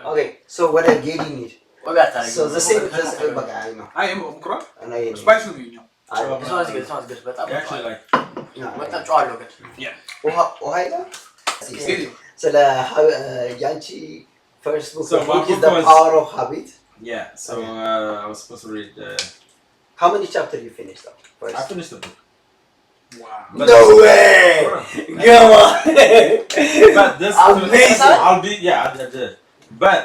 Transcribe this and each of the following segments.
Okay, so what I get in it. So the same I know. I am okra. And I Spice ነው ይኛው This one's good. በጣም actually like በጣም ጨዋለሁ ግን ውሃ ይላል ስለ ያንቺ first book So of my book is book the was- power of habit. yeah. So I was supposed to read. How many chapters you finished up first? I finished the book. wow But- No way! Come on! But this Amazing. I'll be I did. But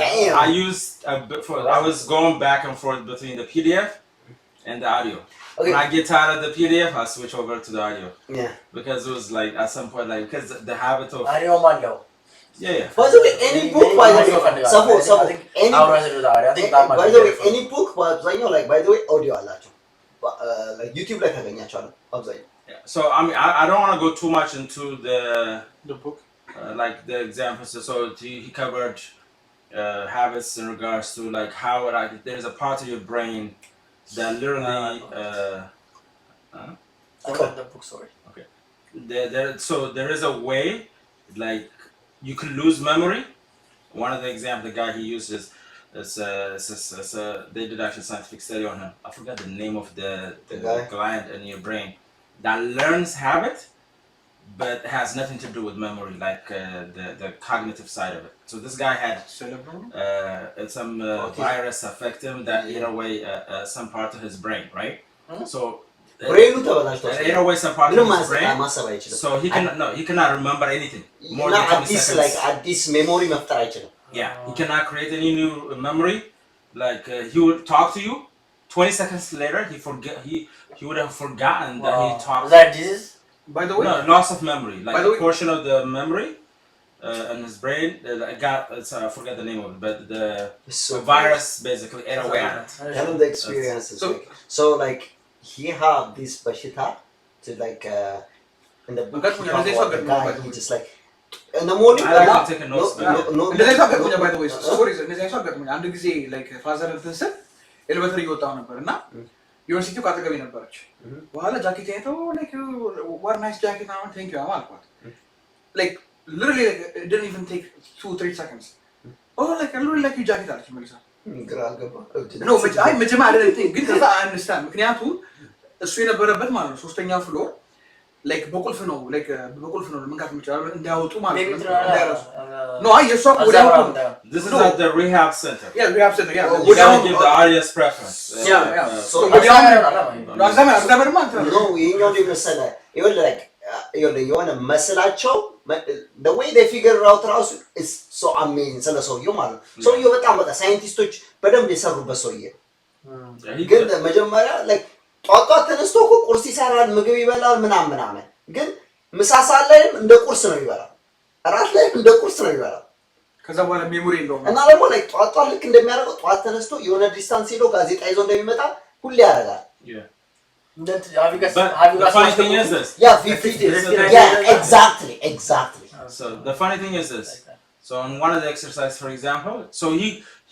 Damn! I used a bit for. I was going back and forth between the PDF and the audio. Okay. When I get tired of the PDF, I switch over to the audio Yeah. because it was like at some point like because the habit of አሪዮም አለው yeah. By the way, any book by the way, suppose any አሁን ራሱ I think that by the way, any book በአብዛኛው like by the way audio አላቸው like YouTube ላይ ታገኛቸዋለህ አብዛኛው. Yeah. So I mean I don't want to go too much into the book like the examples. So he covered habits in regards to like how like there's a part of your brain that literally I got the book sorry so there is a way like you can lose memory. One of the examples the guy he uses is they did actually scientific study on him. I forgot the name of the guy? gland in your brain that learns habit but has nothing to do with memory, like the cognitive side of it. So this guy had cerebral some virus affect him that ate away some part of his brain, right? So ብሬኑ ተበላሽቷል ate away some part ምንም of his brain. ማሰብ አይችልም So he cannot remember anything more እና than 20 አዲስ seconds. like አዲስ ሜሞሪ መፍጠር አይችልም Yeah, he cannot create any new memory. Like he would talk to you, 20 seconds later he would have forgotten that he talked. is that disease by the way No, loss of memory. Like By the a way- portion of the memory in his brain. I forget the name of it, but the So virus basically ate away at it. tell him the experiences So- so like he have this በሽታ to like in the book አጋጥሞኛል። he እንደዚህ talk ሰው about the guy አጋጥሞኛል። he just like in the morning I like to take a notes, no እንደዚህ ሰው አጋጥሞኛል by the way sorry እንደዚህ ሰው አጋጥሞኛል አንድ ጊዜ like ፋዘር እንትን ስል ኤሌቬተር እየወጣሁ ነበር እና ዩኒቨርሲቲው ካጠገቤ ነበረች በኋላ ጃኬት አይተው like what nice jacket now thank you አልኳት like literally like, it didn't even take 2-3 seconds oh like I really like your jacket አለች መልሳ ግራ አልገባ no አይ መጀመሪያ አይደለም ግን ከዛ አንስታን ምክንያቱም እሱ የነበረበት ማለት ነው ሶስተኛ ፍሎር like በቁልፍ ነው like በቁልፍ ነው መንካት የምችላል እንዳያወጡ ማለት maybe ነው እንዳይረሱ no አይ የሷ ወደ This is No. at the rehab center. yeah we have said yeah Oh, You gotta give the audience preference. yeah so no አዛማ ማለት ነው no ይሄኛው እንደ መሰለ ይኸውልህ like ይኸውልህ የሆነ መስላቸው the way they figure out ራሱ is so amazing ስለ ሰውየው ማለት ነው ሰውየው በጣም ሳይንቲስቶች በደንብ የሰሩበት ሰውዬ Yeah, he ግን could- መጀመሪያ like ጧጧት ተነስቶ እኮ ቁርስ ይሰራል ምግብ ይበላል ምናምን ግን ምሳ ሰዓት ላይም እንደ ቁርስ ነው ይበላል እራት ላይም እንደ ቁርስ ነው ይበላል ከዛ በኋላ ሜሞሪ የለውም እና ደግሞ like ጧጧት ልክ እንደሚያደርገው ጧት ተነስቶ የሆነ ዲስታንስ ሄዶ ጋዜጣ ይዞ እንደሚመጣ ሁሌ ያደርጋል yeah. have you guys But the funny thing is this. yeah 50 yeah exactly So the funny thing is this. So on one of the exercises, for example, so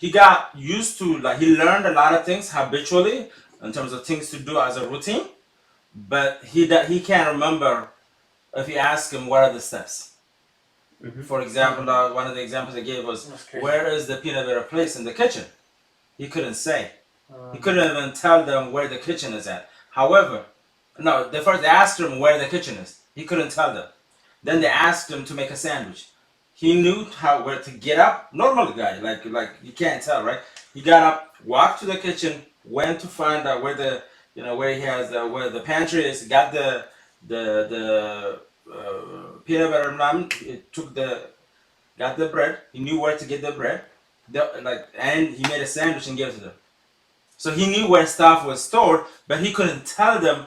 he got used to like he learned a lot of things habitually in terms of things to do as a routine, but he can't remember if you ask him what are the steps. For example, one of the examples I gave was That's crazy. where is the peanut butter place in the kitchen? He couldn't say. He couldn't even tell them where the kitchen is at. However, no, they first asked him where the kitchen is. He couldn't tell them. Then they asked him to make a sandwich. He knew where to get up. Normal guy, like you can't tell, right? He got up, walked to the kitchen, went to find out where the where he has where the pantry is. Got the peanut butter and got the bread. He knew where to get the bread. And he made a sandwich and gave it to them. So he knew where stuff was stored, but he couldn't tell them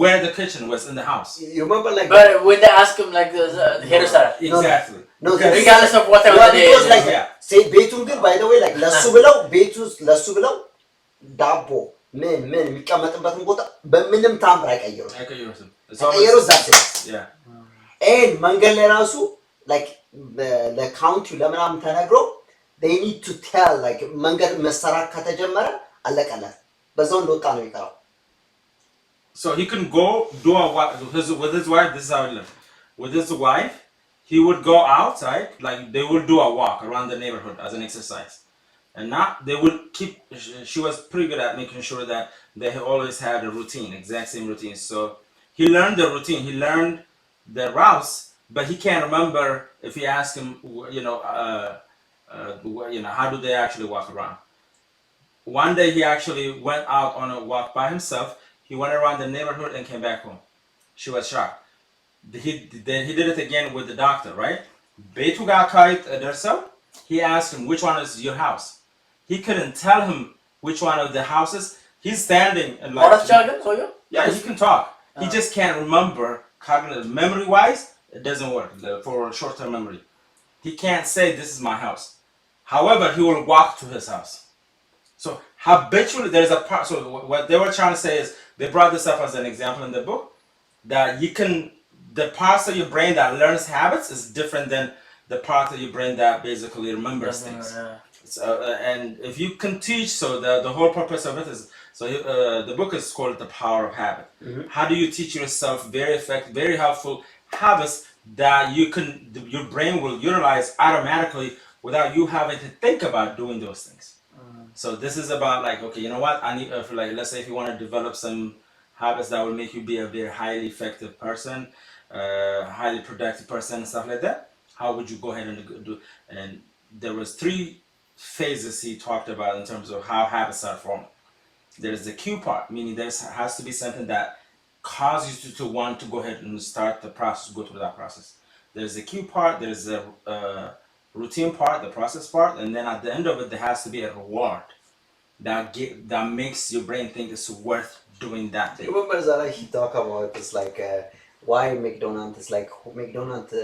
where the kitchen was in the house. you remember like but when they ask him like the hair style Exactly. no regardless of whatever yeah, the day because is like Yeah. say ቤቱን ግን by the way like ለሱ ብለው ዳቦ ምን የሚቀመጥበትን ቦታ በምንም ታምር አይቀይሩት It's አይቀይሩት ዛት yeah. and መንገድ ላይ ራሱ like ለካውንቲው ለምናምን ተነግሮ they need to tell like መንገድ መሰራት ከተጀመረ አለቀለት በዛው እንደወጣ ነው ይቀራው So he can go do with his wife. This is how he lived. With his wife, he would go outside, like they would do a walk around the neighborhood as an exercise. And not they would keep. She was pretty good at making sure that they always had a routine, exact same routine. So he learned the routine. He learned the routes, but he can't remember if you ask him, how do they actually walk around. One day he actually went out on a walk by himself. He went around the neighborhood and came back home. She was shocked. Then he did it again with the doctor, right? ቤቱ ጋር ካይት ደርሰው he asked him which one is your house. He couldn't tell him which one of the houses. He's standing and like ማውራት ይችላል ግን ሰውየው? yeah, he can talk. He just can't remember cognitive memory wise. It doesn't work for short term memory. He can't say this is my house. However, he will walk to his house. So habitually, there's a part. So what they were trying to say is they brought this up as an example in the book that the parts of your brain that learns habits is different than the part of your brain that basically remembers things. And if you can teach, so the whole purpose of it is the book is called The Power of Habit. Mm-hmm. How do you teach yourself very effective, very helpful habits that your brain will utilize automatically without you having to think about doing those things. So this is about like, okay, you know what? I need for like, let's say if you want to develop some habits that will make you be a very highly effective person, highly productive person, and stuff like that. How would you go ahead and do? And there was 3 phases he talked about in terms of how habits are formed. There's the cue part, meaning there has to be something that causes you to want to go ahead and start the process, go through that process. There's the cue part. There's the routine part, the process part, and then at the end of it, there has to be a reward that makes your brain think it's worth doing that thing. Remember that he talk about it's like why McDonald's is like McDonald's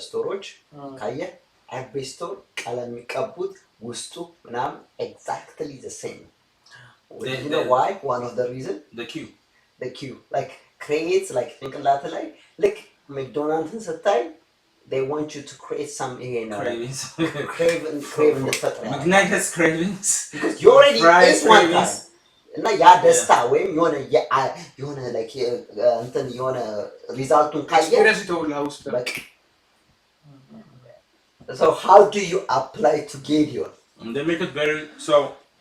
storage ካየ every store ቀለም የሚቀቡት ውስጡ ምናምን exactly the same. You know why? One of the reason The cue like creates like ጭንቅላት ላይ ልክ McDonald's ስታይ they want you to create some cravings. crave እንድትፈጥር Magnet's cravings. because you already ate one time. እና ያ ደስታ ወይም የሆነ like እንትን የሆነ ሪዛልቱን ካየ ኤክስፒሪየንስ ይተውልሃል ውስጥ በቃ so how do you apply to Gideon? And they make it very so.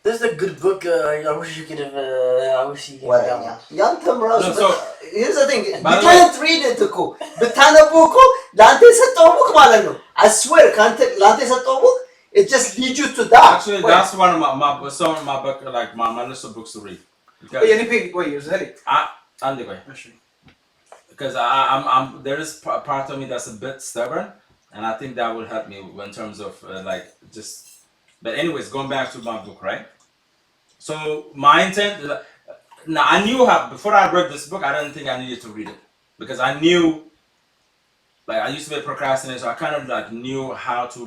This is a good book. I wish you could have. I wish you could Well, have done that. ያንተም ራሱ No, so here's the thing, by you the way- can't read it እኮ ብታነቡ እኮ ለአንተ የሰጠው ቡክ ማለት ነው I swear ለአንተ የሰጠው ቡክ it just leads you to that. Actually, that's one of my book, like my list of books to read. የኔ ፔጅ ወይ ዘሪ Anyway, እሺ because I'm there is part of me that's a bit stubborn, and I think that will help me in terms of like just. But anyways, going back to my book, right? So my intent. Now I knew how before I read this book, I didn't think I needed to read it because I knew. Like I used to be a procrastinator, so I kind of like knew how to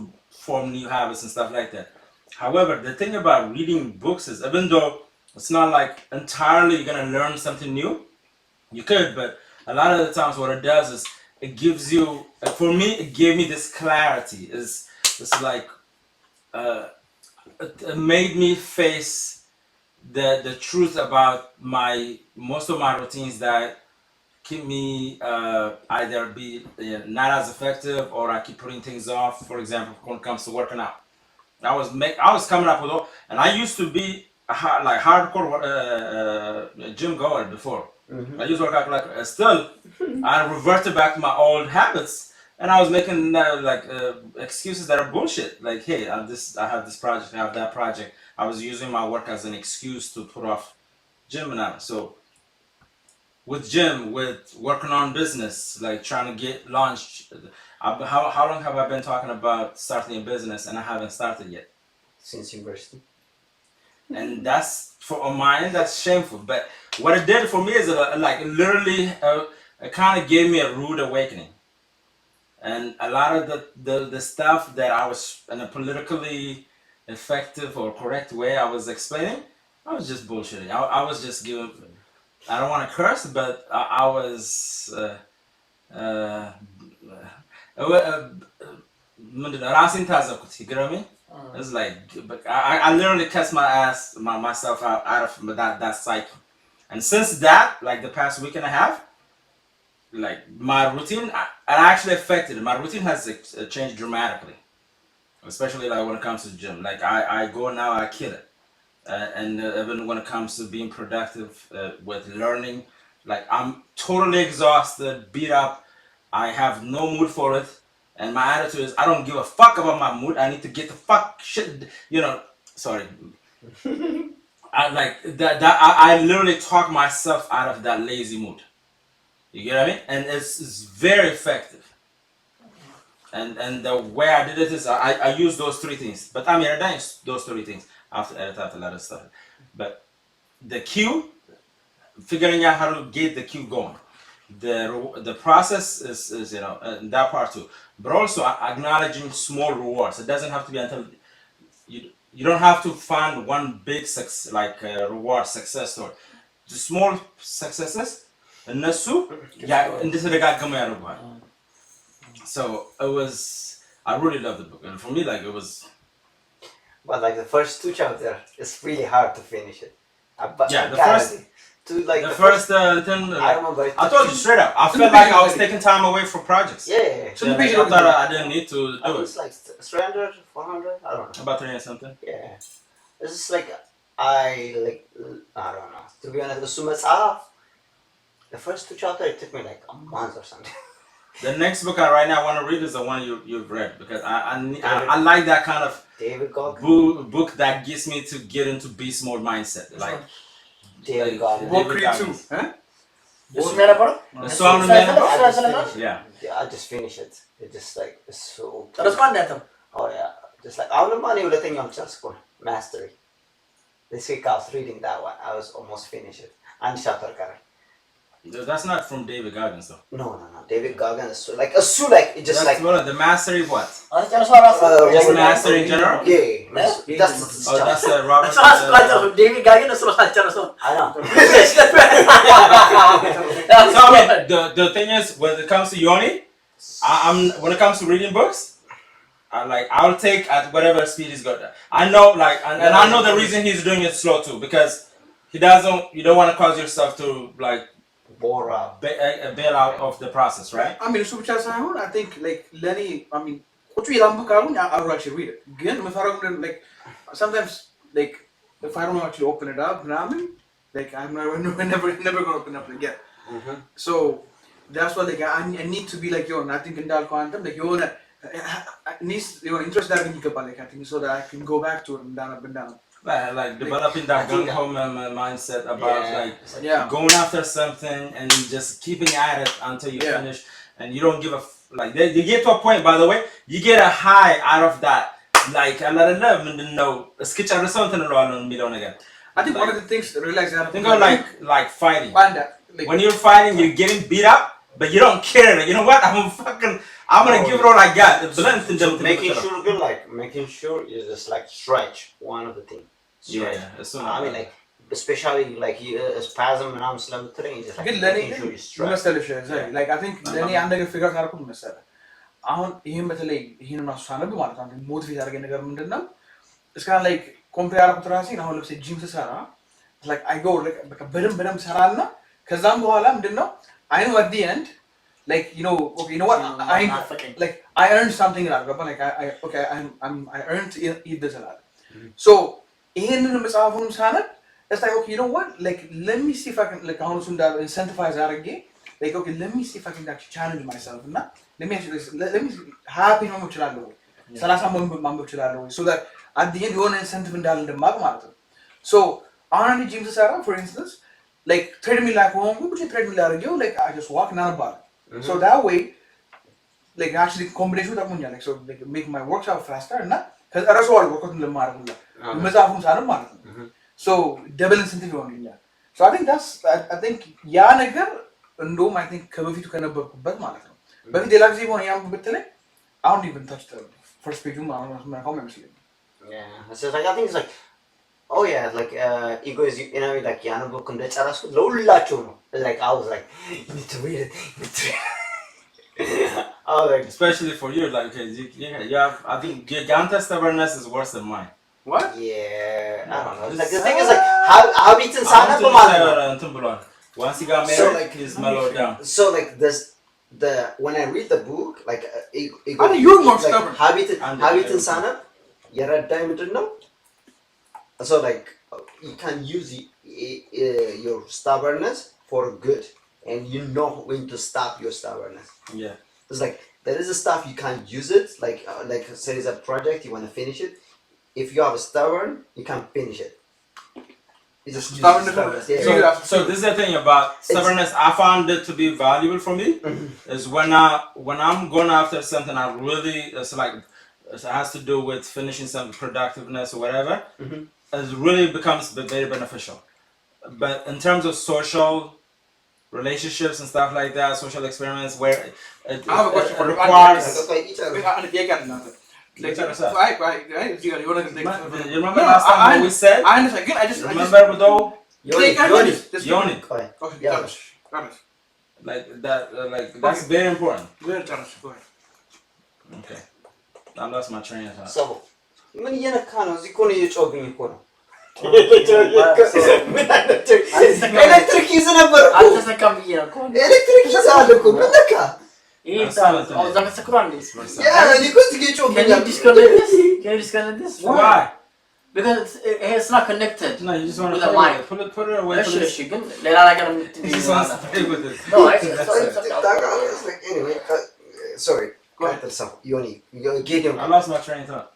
form new habits and stuff like that. However, the thing about reading books is even though it's not like entirely you're gonna learn something new, you could, but a lot of the times what it does is it gives you, for me, it gave me this clarity. It's like it made me face the truth about most of my routines that keep me either be not as effective or I keep putting things off. For example, when it comes to working out, I was coming up with all, and I used to be hardcore gym goer before. Mm-hmm. I used to work out like still. I reverted back to my old habits, and I was making excuses that are bullshit. Like, hey, I have this project, I have that project. I was using my work as an excuse to put off gym and that. So with gym, with working on business, like trying to get launched. How long have I been talking about starting a business and I haven't started yet? Since university. And that's for on my end, that's shameful. But what it did for me is like literally, it kind of gave me a rude awakening. And a lot of the stuff that I was in a politically effective or correct way I was explaining, I was just bullshitting. I was just giving. I don't want to curse, but I was. ራሴን ታዘብኩት. You get what I mean? It's like I literally cussed myself out of that cycle. And since that, like the past week and a half, like my routine, it actually affected it. My routine has changed dramatically, especially like when it comes to the gym. Like I go now, I kill it, and even when it comes to being productive with learning, like I'm totally exhausted, beat up. I have no mood for it, and my attitude is I don't give a fuck about my mood. I need to get the fuck shit, Sorry. I like that. I literally talk myself out of that lazy mood. You get what I mean? And it's very effective. And the way I did it is I use those three things. But I mean I done those three things after edit out a lot of stuff. But the cue, figuring out how to get the cue going. The process is that part too. But also acknowledging small rewards. It doesn't have to be until you don't have to find one big reward success story. The small successes እነሱ እንደተደጋገሙ ያደርጓል. So it was, I really loved the book, and for me like it was. But like the first 2 chapters, it's really hard to finish it. Yeah, the first thing. I remember. I told you straight up. I felt like I was taking time away from projects. Yeah. So the page I thought I didn't need to do it. It's like 300, 400. I don't know. About 300 something. Yeah. It's just like I don't know. To be honest, the first 2 chapters it took me like a month or something. The next book I right now want to read is the one you've read, because I like that kind of David Goggins book that gets me to get into beast mode mindset. Like David Goggins. War Creed 2. Huh? እሱ የሚያነበረው So I'm the man. Yeah. I just finished it. It just like it's so. ጨረስኳል እንዳያተም Oh yeah. Just like አሁንማ እኔ ሁለተኛውን ጨረስኩ Mastery. This week I was reading that one. I was almost finished it. And chapter ቀረ. That's not from David Goggins though. No. David Goggins is like it just That's like one of the mastery what? አንተ ጨርሷል ራሱ Just mastery in general? Yeah. That's Oh, that's Robert. እሱ ራሱ ቋንቋው ዴቪድ ጋግን እሱ ራሱ አልጨረሰው I know. So I mean, the thing is, when it comes to Yoni, when it comes to reading books, I'll take at whatever speed he's got. I know and I know the reason he's doing it slow too, because you don't want to cause yourself to Bore up. bail out of the process, right? I mean, እሱ ብቻ ሳይሆን I think like ለኔ I mean ቁጭ ይላምቡ ካሉኝ I will actually read it. ግን መፈራው like sometimes like if I don't actually open it up ምናምን like I'm never gonna open up again. So that's why like I need to be like I think እንዳልከው አንተም like የሆነ interest ዳርገኝ ይገባል like I think so that I can go back to it እንዳነብ Like developing that gung-ho mindset about going after something and just keeping at it until you finish, and you don't give a you get to a point, by the way, you get a high out of that. Like I don't know, sketch or something along again. I think one of the things to realize that think of like fighting. When you're fighting, you're getting beat up, but you don't care. You know what? I'm gonna give it all I got. Making sure you just like stretch one of the things. Yeah. I mean like especially like spasm and I'm ስለምትለኝ just like making sure you stretch. Like I think ለኔ አንድ ነገር ፊገር አድርኩት መሰለህ አሁን ይሄን በተለይ ይሄን ራሱ ሳነብ ማለት ነው ሞቲቬት ያደረገኝ ነገር ምንድነው እስካሁን like ኮምፔር አድርኩት ራሴን አሁን ለምሳሌ ጂም ስሰራ like I go like በቃ በደንብ ሰራና ከዛም በኋላ ምንድነው I know at the end like okay you know what I earned something like I earned it this a lot. So ይሄንን መጽሐፉንም ሳነብ it's like okay you know what like let me see if I can like አሁን እሱ እንዳለ incentivize አድርጌ like okay let me see if I can actually challenge myself እና let me happy ነው እችላለሁ ወይ 30 ማንበብ እችላለሁ ወይ so that at the end የሆነ incentive እንዳለ እንደማቅ ማለት ነው. So አሁን አንድ ጂም ስሰራ for instance like treadmill ላይ ሆንኩ ብቻ treadmill አድርጌው like I just walk እና አነባለሁ. So that way like actually combination ጠቅሞኛል like so like make my workout faster እና ከዛ እረሳዋለሁ ወርኮት ለማድረግ ሁላ መጽሐፉን ሳነብ ማለት ነው. So double incentive ይሆንልኛል. So I think ያ ነገር እንደውም I think ከበፊቱ ከነበርኩበት ማለት ነው በፊት ሌላ ጊዜ ሆነ ያም ብትለኝ I don't even touch the first page አሁን ማንካው አይመስለኝም. Yeah so like I think it's like oh yeah like ego is like ያን book እንደጨረስኩት ለሁላችሁ ነው like I was like you need to read it. Oh, like, especially for you, like you have, I think your stubbornness is worse than mine. What? Yeah, I don't know. Like, the thing is like how habits and sana Once he got married, So, like, he's mellowed down. So like this, when I read the book, like I think you're more stubborn. habit sana የረዳኝ ምንድን ነው? So like you can use your stubbornness for good, and you know when to stop your stubbornness. Yeah. It's like there is a stuff you can't use it. Like say there's a project you want to finish it. If you have a stubborn, you can't finish it. You just use stubbornness. Yeah. So this is the thing about stubbornness. I found it to be valuable for me. Is when I'm going after something, I really it has to do with finishing some productiveness or whatever. It really becomes very beneficial. But in terms of social relationships and stuff like that, social experiments where it requires. You remember last time what we said? I understand. Again, I just Remember though? Yoni. Like that. That's very important. Okay. I lost my train of thought. So ምን እየነካ ነው? እዚህ እኮ ነው እየጮህብኝ እኮ ነው። ኤሌክትሪክ ይዝ ነበር እኮ አልተሰካም ብዬ ነው እኮ ኤሌክትሪክ ይዝ አለ እኮ ምን ነካ? ይሄ እዛ ተሰክሯል እንዴ? ያ እኔ እኮ እዚህ እየጮህብኝ Can you disconnect this? Why? Because it's not connected. No, you just want With to a mic. put it away. እሺ ግን ሌላ ነገር He just wants to play with it. No, Anyway, sorry. Go ahead. Yoni, Gideon. I lost my train of thought.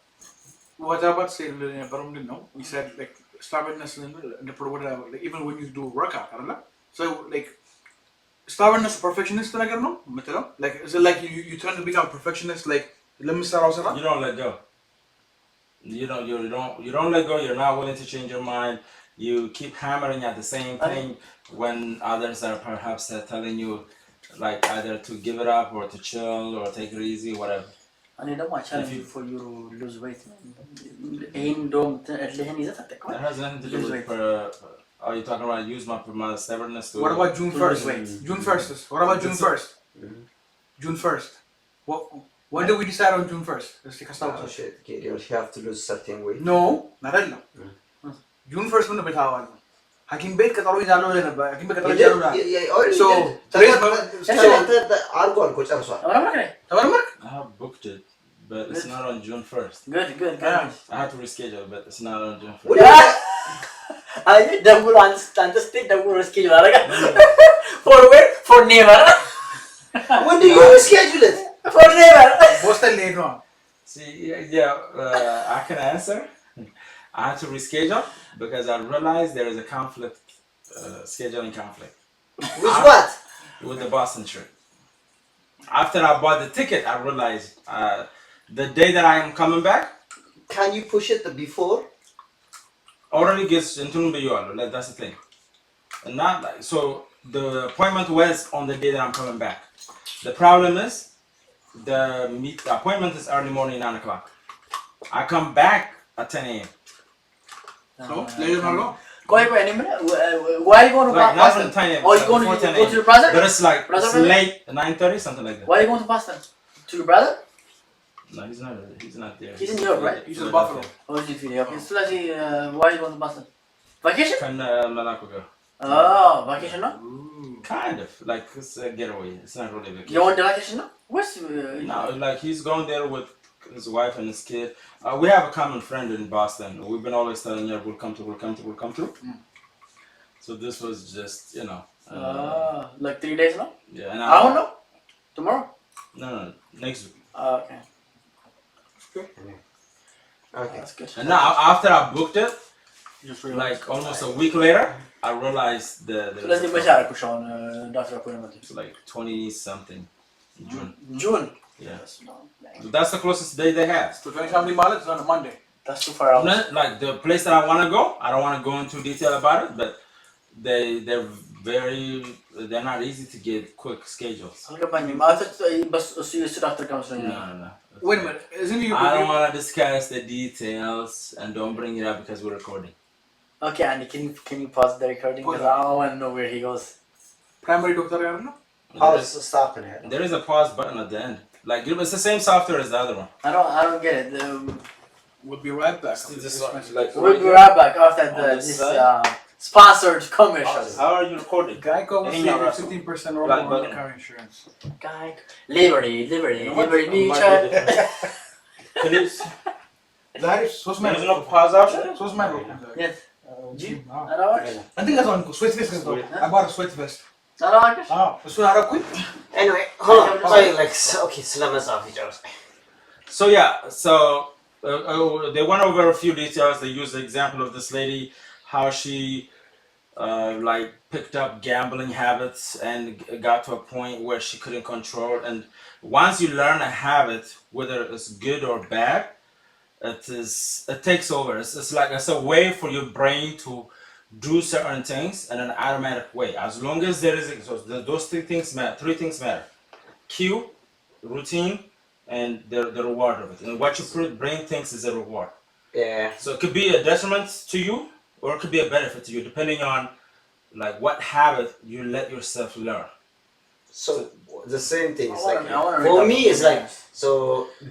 What I about to say, we said like stubbornness and whatever, like, even when you do workout, I don't know. So like stubbornness, perfectionist, like is it like you trying to become a perfectionist? Like let me start also. You don't let go. You don't let go. You're not willing to change your mind. You keep hammering at the same thing when others are perhaps telling you like either to give it up or to chill or take it easy, whatever. እኔ ደግሞ challenge for you to lose weight. ይሄን እንደውም እልህን ይዘህ ተጠቅመህ That has nothing to do with. Are you talking about use my stubbornness to? What about June 1st? June 1st. What about June 1st? June 1st. When did we decide on June 1st? Let's take a stop. Oh shit, Gideon, you have to lose certain weight. No, not at all. June 1st ምን በታዋል? ሐኪም ቤት ቀጠሮ ይዛለው ነበር። ሐኪም ቤት ቀጠሮ ይዛለው ነበር። So አርጓል እኮ ጨርሷል። ተመረመርክ? I have booked it, but it's not on June 1st. Good. I have to reschedule, but it's not on June 1st. አይ ደውሎ አንተ ስትሄድ ደውሎ reschedule አደረገ for where? For never. When do you reschedule it? For never. Boston late ነው። See, I can answer. I had to reschedule because I realized there is a conflict, scheduling conflict. With what? With the Boston trip. After I bought the ticket, I realized the day that I am coming back. Can you push it before? Already gets into like that's the thing. And not like so the appointment was on the day that I'm coming back. The problem is the appointment is early morning 9 o'clock. I come back at 10 a.m. So later on. ቆይ እኔ ምን why are you going to Like not from 10 a.m. Oh, you going to go to your brother? But it's like Brother? it's late 9:30 something like that. Why are you going to Boston? To your brother? No, he's not there. He's in Europe, right? He's in Buffalo. Oh, he's in Philly. Okay. ስለዚህ why are you going to Boston? Vacation? Can Malako go? Oh, vacation ነው? Kind of like it's a getaway. It's not really a vacation. የወንድ vacation ነው? What's No, like he's going there with his wife and his kid. We have a common friend in Boston. We've been always telling her we'll come through. So this was just, like 3 days no? Yeah. And I don't know. Tomorrow? No, next week. Okay. Okay. That's good. And now after I booked it, Just like almost a week later, I realized ስለዚህ መቼ አደረኩሽ አሁን ዳክተር አፖይንትመንት? it's like 20 something June. June. Yeah. So that's the closest day they have. So 20 something miles on a Monday. That's too far out. Like the place that I want to go, I don't want to go into detail about it, but they're not easy to get quick schedules. አልገባኝም። እሱ የእሱ ዳክተር ጋር መስሎኛል። No. Wait a minute. Isn't you? I don't want to discuss the details and don't bring it up because we're recording. Okay, Andy, can you pause the recording? Because I want to know where he goes. Primary doctor ያለው ነው? How is the stopping it? There is a pause button at the end. Like it's the same software as the other one. I don't get it. We'll be right back. This one, like We'll be right back after on the this side? sponsored commercials. How are you recording? Geico will Ain't save no you russell. 15% or Black more on button. car insurance. Guy, Liberty Might be Mutual. different. Please. That is what's my There's no pause option? So what's my Yes. I think that's one. Sweat vest. I bought a sweat vest. እሱን አደረኩኝ። Anyway, hold on. Sorry, like, okay, ስለ መጽሐፍ ይጨርስ። So yeah, so they went over a few details. They used the example of this lady, how she like picked up gambling habits and got to a point where she couldn't control. And once you learn a habit, whether it's good or bad, it takes over. It's a way for your brain to do certain things in an automatic way. As long as there is those three things matter: cue, routine, and the reward of it. And what your brain thinks is a reward. Yeah. So it could be a detriment to you, or it could be a benefit to you, depending on like what habit you let yourself learn. So the same thing. It's like I wanna for read me, that it's book. like so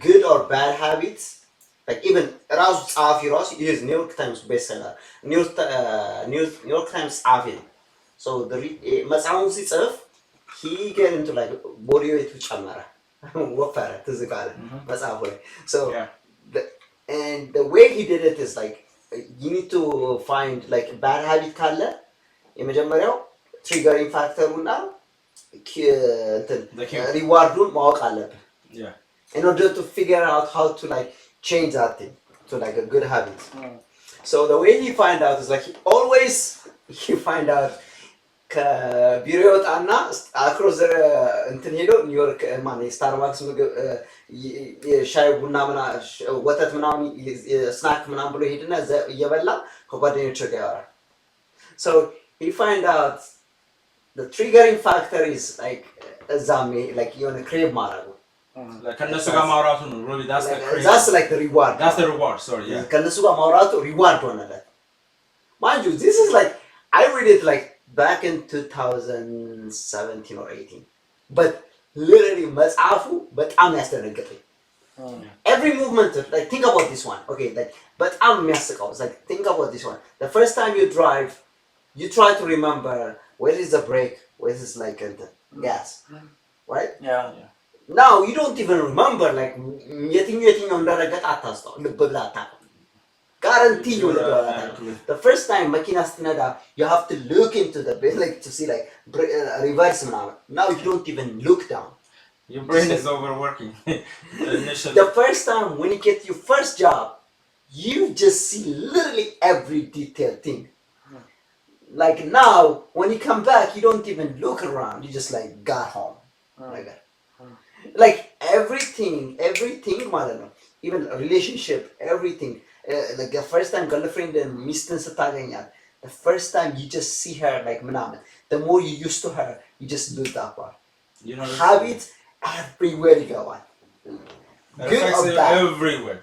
good or bad habits. Like even ራሱ ጸሐፊ ራሱ is New York Times bestseller. New York Times ጸሐፊ ነው። So መጽሐፉን ሲጽፍ he get into like body weight ጨመረ ወፈረ ትዝ ካለ መጽሐፉ ላይ. So Yeah. and the way he did it is like you need to find like bad habit ካለ የመጀመሪያው triggering factor እና ሪዋርዱን ማወቅ አለብን. Yeah. In order to figure out how to like change that thing to like a good habit. So the way he find out is like he find out ከቢሮ ይወጣና አክሮስ እንትን ሄዶ ኒውዮርክ ማን ስታርባክስ ምግብ ሻይ ቡና ወተት ምናምን ስናክ ምናምን ብሎ ሄድና እየበላ ከጓደኞቹ ጋር ያወራል. So he find out the triggering factor is like እዛም like የሆነ ክሬቭ ማድረግ ነው. Like ከነሱ ጋር ማውራቱ ነው really that's the crazy. That's like the reward. That's the reward. Sorry, yeah. ከነሱ ጋር ማውራቱ ሪዋርድ ሆነለት. Mind you, this is like I read it like back in 2017 or 18. But literally መጽሐፉ በጣም ያስደነገጠኝ. Every movement, like think about this one. Okay, like በጣም የሚያስቀው. It's like think about this one. The first time you drive, you try to remember where is the brake, where is like the gas, right? Yeah. Now you don't even remember like የትኛው እንደረገጠ አታስታውስ ልብ ብለህ አታውቅም. Guarantee you the first time መኪና ስትነዳ you have to look into the like to see like reverse ምናምን. Now you don't even look down. Your brain is overworking. Initially. The first time when you get your first job, you just see literally every detailed thing. Like now, when you come back, you don't even look around. You just like got home. Like that. Like everything, ማለት ነው. Even a relationship, everything. Like the first time girlfriend and ሚስትን ስታገኛት, the first time you just see her like ምናምን. The more you used to her, you just lose that part. You know, Habits everywhere you go on. it Good affects or you bad? everywhere.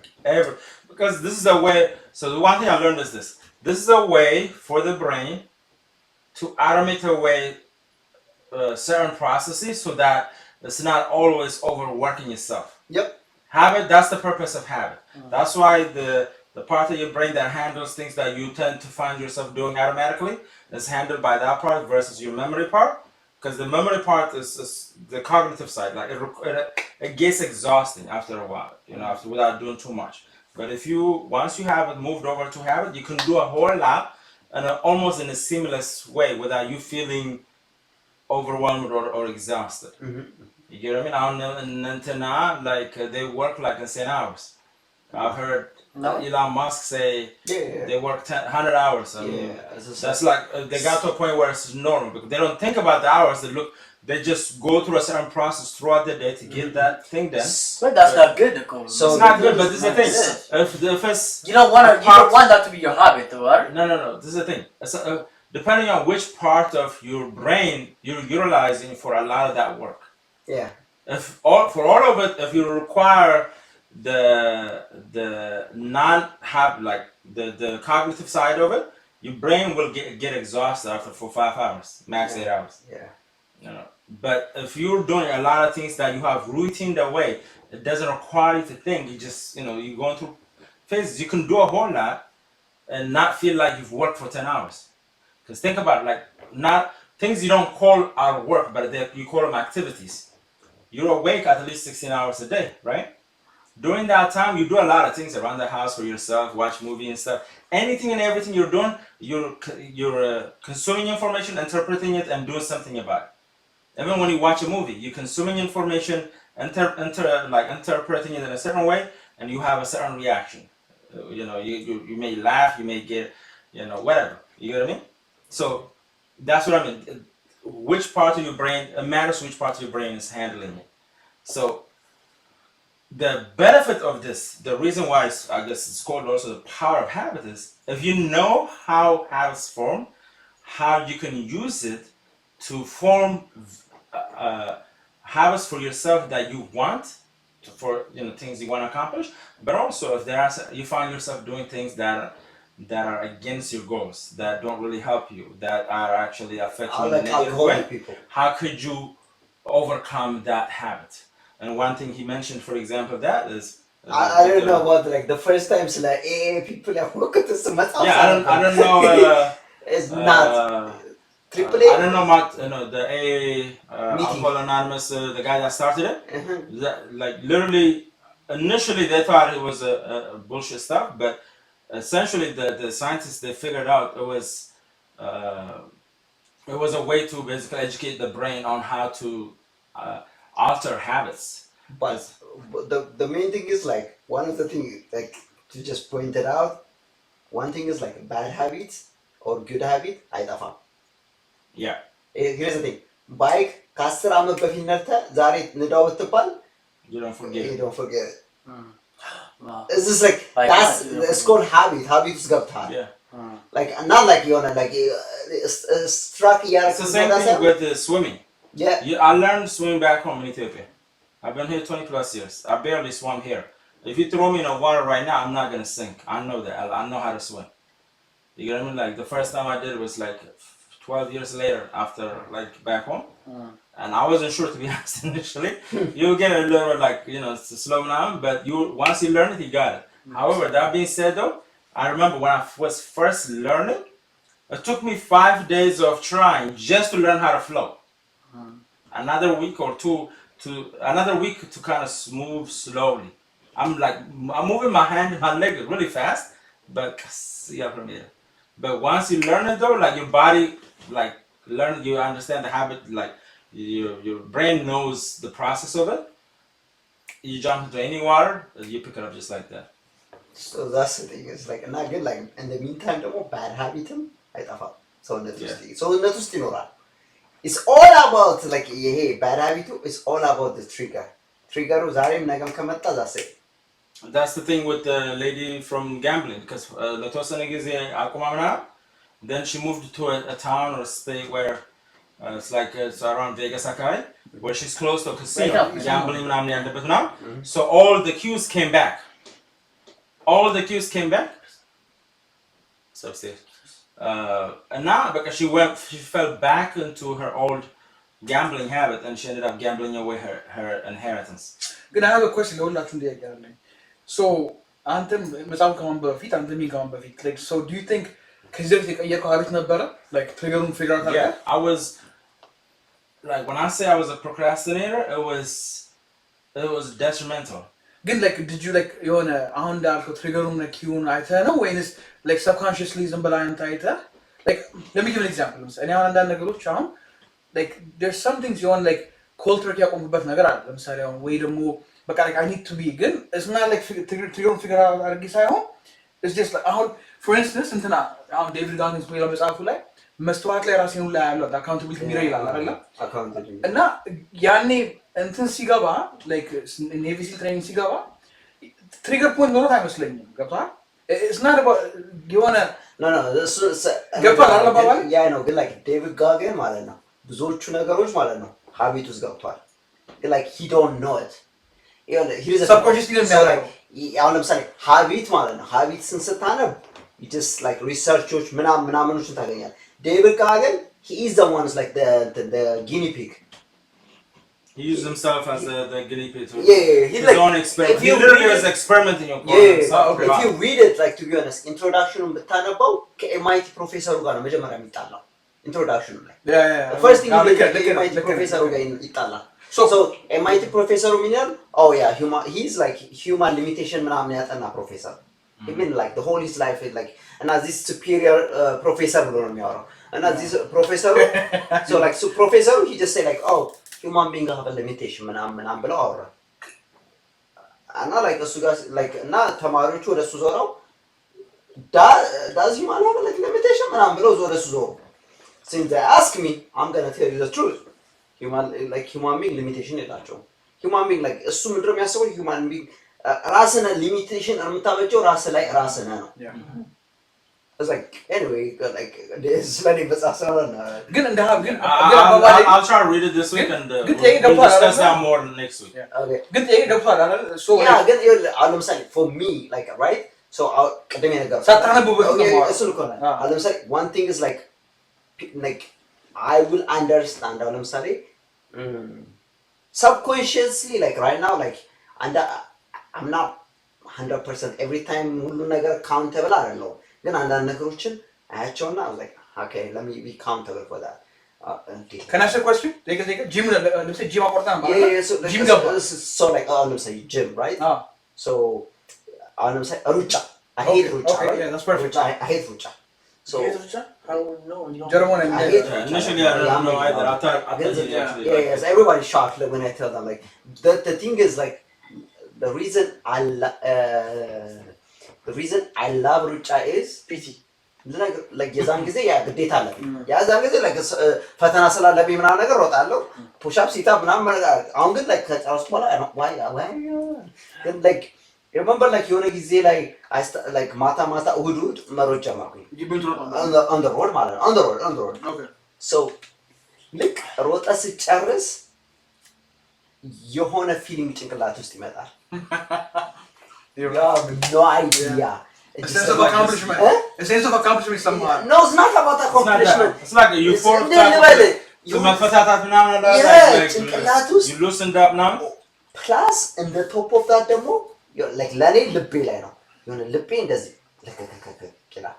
Because this is a way. So the one thing I learned is this. This is a way for the brain to automate away certain processes so that it's not always overworking itself. Yep. Habit, that's the purpose of habit. That's why the part of your brain that handles things that you tend to find yourself doing automatically is handled by that part versus your memory part. Because the memory part is the cognitive side. Like it gets exhausting after a while, you know, without doing too much. But once you have it moved over to habit, you can do a whole lot and almost in a seamless way without you feeling overwhelmed or exhausted. You get what I mean? I don't know, like they work like insane hours. I've heard Elon Musk say they work 100 hours. I mean, that's like they got to a point where it's normal because they don't think about the hours. They just go through a certain process throughout the day to get that thing done. But that's not good, Nicole. So It's not good, but this is the thing. If it's you don't want that to be your habit, though, right? no. This is the thing. It's, depending on which part of your brain you're utilizing for a lot of that work. Yeah. For all of it, if you require the like the cognitive side of it, your brain will get exhausted after for 5 hours, max 8 hours. Yeah. You know. But if you're doing a lot of things that you have routined away, it doesn't require you to think. You just you're going through phases. You can do a whole lot and not feel like you've worked for 10 hours. Because think about it, like not things you don't call are work, but you call them activities. You're awake at least 16 hours a day, right? During that time, you do a lot of things around the house for yourself, watch movie and stuff. Anything and everything you're doing, you're consuming information, interpreting it, and doing something about it. Even when you watch a movie, you're consuming information, interpreting it in a certain way, and you have a certain reaction. You may laugh, you may get, whatever. You get what I mean? So that's what I mean. Which part of your brain, it matters which part of your brain is handling it. So the benefit of this, the reason why I guess it's called also the power of habit is if you know how habits form, how you can use it to form habits for yourself that you want, for things you want to accomplish, but also if you find yourself doing things that are against your goals, that don't really help you, that are actually affecting you in a like negative alcoholic way, people. how could you overcome that habit? And one thing he mentioned, for example, that is I don't know what, like the first time it's like people are working to some I don't know it's not triple I A. don't know what the AA Alcohol Anonymous, the guy that started it. That, like literally, initially they thought it was a bullshit stuff, but essentially the scientists, they figured out it was a way to basically educate the brain on how to alter habits. But the main thing is like one of the things like to just point it out. One thing is like bad habits or good habit አይጠፋም። Yeah. Here's the thing. Bike ከ10 ዓመት በፊት ነድተህ ዛሬ ንዳው ብትባል You don't forget. you don't forget it. Wow. It's just like it's called habit. Habit ውስጥ ገብተሃል። Yeah. Like not like የሆነ like struck It's the same thing with swimming. Yeah. I learned swimming back home in Ethiopia. I've been here 20 plus years. I barely swam here. If you throw me in the water right now, I'm not gonna sink. I know that. I know how to swim. You get what I mean? Like the first time I did it was like 12 years later after like back home. And I wasn't sure, to be honest, initially. You'll get a little like, to slow down, but once you learn it, you got it. However, that being said though, I remember when I was first learning, it took me 5 days of trying just to learn how to float. Another week or two to kind of move slowly. I'm moving my hand and my leg really fast, but once you learn it though, like your body like you understand the habit, like your brain knows the process of it. You jump into any water, you pick it up just like that. So that's the thing. It's like not good. Like in the meantime, ደግሞ bad habitም አይጠፋም ሰውነት ውስጥ ይኖራል። It's all about like ይሄ bad habit. It's all about the trigger. Triggeሩ ዛሬም ነገም ከመጣ that's it. That's the thing with the lady from gambling, because ለተወሰነ ጊዜ አቁማ ምናምን, then she moved to a town or a state where it's around Vegas አካባቢ, where she's close to a casino, gambling ምናምን ያለበት ምናምን. So all the cues came back. All the cues came back. It's upstairs. And now because she fell back into her old gambling habit, and she ended up gambling away her inheritance. ግን I have a question ለሁላችሁም ጥያቄ አለኝ። So አንተም መጽሐፍ ከማንበብ በፊት አንተም ከማንበብ በፊት like so do you think ከዚህ በፊት የቀየርከው habit ነበረ like ትሪገሩን figure out? Yeah, I was like, when I say I was a procrastinator, it was detrimental. ግን like did you like የሆነ አሁን እንዳልከው ትሪገሩን ኪውን አይተህ ነው ወይንስ like subconsciously ዝም ብለህ አንተ አይተህ like let me give an example. እኔ አሁን አንዳንድ ነገሮች አሁን like there's some things የሆነ like cold turkey ያቆምኩበት ነገር አለ። ለምሳሌ አሁን ወይ ደግሞ በቃ like I need to be ግን it's not like ትሪገሩን figure out አድርጌ ሳይሆን it's just like አሁን for instance እንትና አሁን ዴቪድ ጋግንስ በሌላ መጽሐፉ ላይ መስተዋት ላይ ራሴን ላይ ያለው አካውንታቢሊቲ ሚረር ይላል አይደለ? እና ያኔ እንትን ሲገባ like ኔቪ ሲል ትሬኒንግ ሲገባ ትሪገር ፖይንት ኖሮት አይመስለኝም። ገብቶሃል? it's not about የሆነ no ገብቶሃል አይደል ባባል ያ ነው። ግን like ዴቪድ ጋገን ማለት ነው ብዙዎቹ ነገሮች ማለት ነው ሀቢት ውስጥ ገብቷል። ግን like he don't know it. subconsciously የሚያደርገው አሁን ለምሳሌ ሀቢት ማለት ነው ሀቢት ስታነብ just like ሪሰርቾች ምናምኖችን ታገኛለህ። ዴቪድ ጋገን he is the one like the guinea pig. He used himself as the guinea pig. He's his like, own experiment. if He you literally read was it- experimenting on if you read it, like, to be honest, introduction ብታነበው ከኤምአይቲ ፕሮፌሰሩ ጋር ነው መጀመሪያ የሚጣላው። ኢንትሮዳክሽኑ ላይ first thing ኤምአይቲ ፕሮፌሰሩ ጋር ይጣላል። So ኤምአይቲ ፕሮፌሰሩ ምን ይላል? Oh yeah, he's like human limitation ምናምን ያጠና ፕሮፌሰር even like the whole his life is like እና this superior professor ብሎ ነው የሚያወራው እና this professor so like so professor he just say like oh human being have a limitation ምናምን ብለው አወራ እና like እሱ ጋር like እና ተማሪዎቹ ወደሱ ዞረው does human have a limitation ምናምን ብለው ወደሱ ዞሩ since they ask me I'm going to tell you the truth human being limitation የላቸውም human being like እሱ ምንድን ነው የሚያስበው human being ራስነ ሊሚቴሽን የምታበጀው ራስ ላይ ራስነ ነው it's like anyway like this ለኔ በጻፈው ግን እንደ ግን I'll try to read it this week and we'll discuss that more next week. okay ግን ይሄ ገብቷል አይደል so ግን ለምሳሌ for me like right so ቅድም ነገር ሳታነቡ እሱ ልኮ ነው ለምሳሌ one thing is like I will understand ለምሳሌ subconsciously like right now like and I'm not 100% every time ሁሉ ነገር countable አይደለም ግን አንዳንድ ነገሮችን አያቸውና I was like okay let me be countable for that can I ask a question take gym let's say gym አቆርጣ gym ገባ so like let's say gym right so let's say ሩጫ I hate ሩጫ okay yeah that's perfect I hate ሩጫ so how no you don't German initially I don't know either I thought you actually yes everybody shocked like, when I tell them like the thing is like the reason I love ሩጫ is PT like የዛን ጊዜ ያ ግዴታ አለብኝ ያዛን ጊዜ like ፈተና ስላለብኝ ምናምን ነገር ሮጣለሁ push up sit up ምናምን አሁን ግን like ከጨረስኩ በኋላ why ግን like remember like የሆነ ጊዜ ላይ like ማታ እሑድ መሮጥ ጀመርኩኝ on the road ማለት ነው on the road okay so ልክ ሮጠ ስጨርስ የሆነ ፊሊንግ ጭንቅላት ውስጥ ይመጣል you have no idea a sense of accomplishment a sense of accomplishment somewhere no it's not about accomplishment it's like you form መፈታታት ምናምን ጭንቅላት ውስጥ you loosened up now plus in the top of that ደግሞ like ለኔ ልቤ ላይ ነው የሆነ ልቤ እንደዚህ ይላል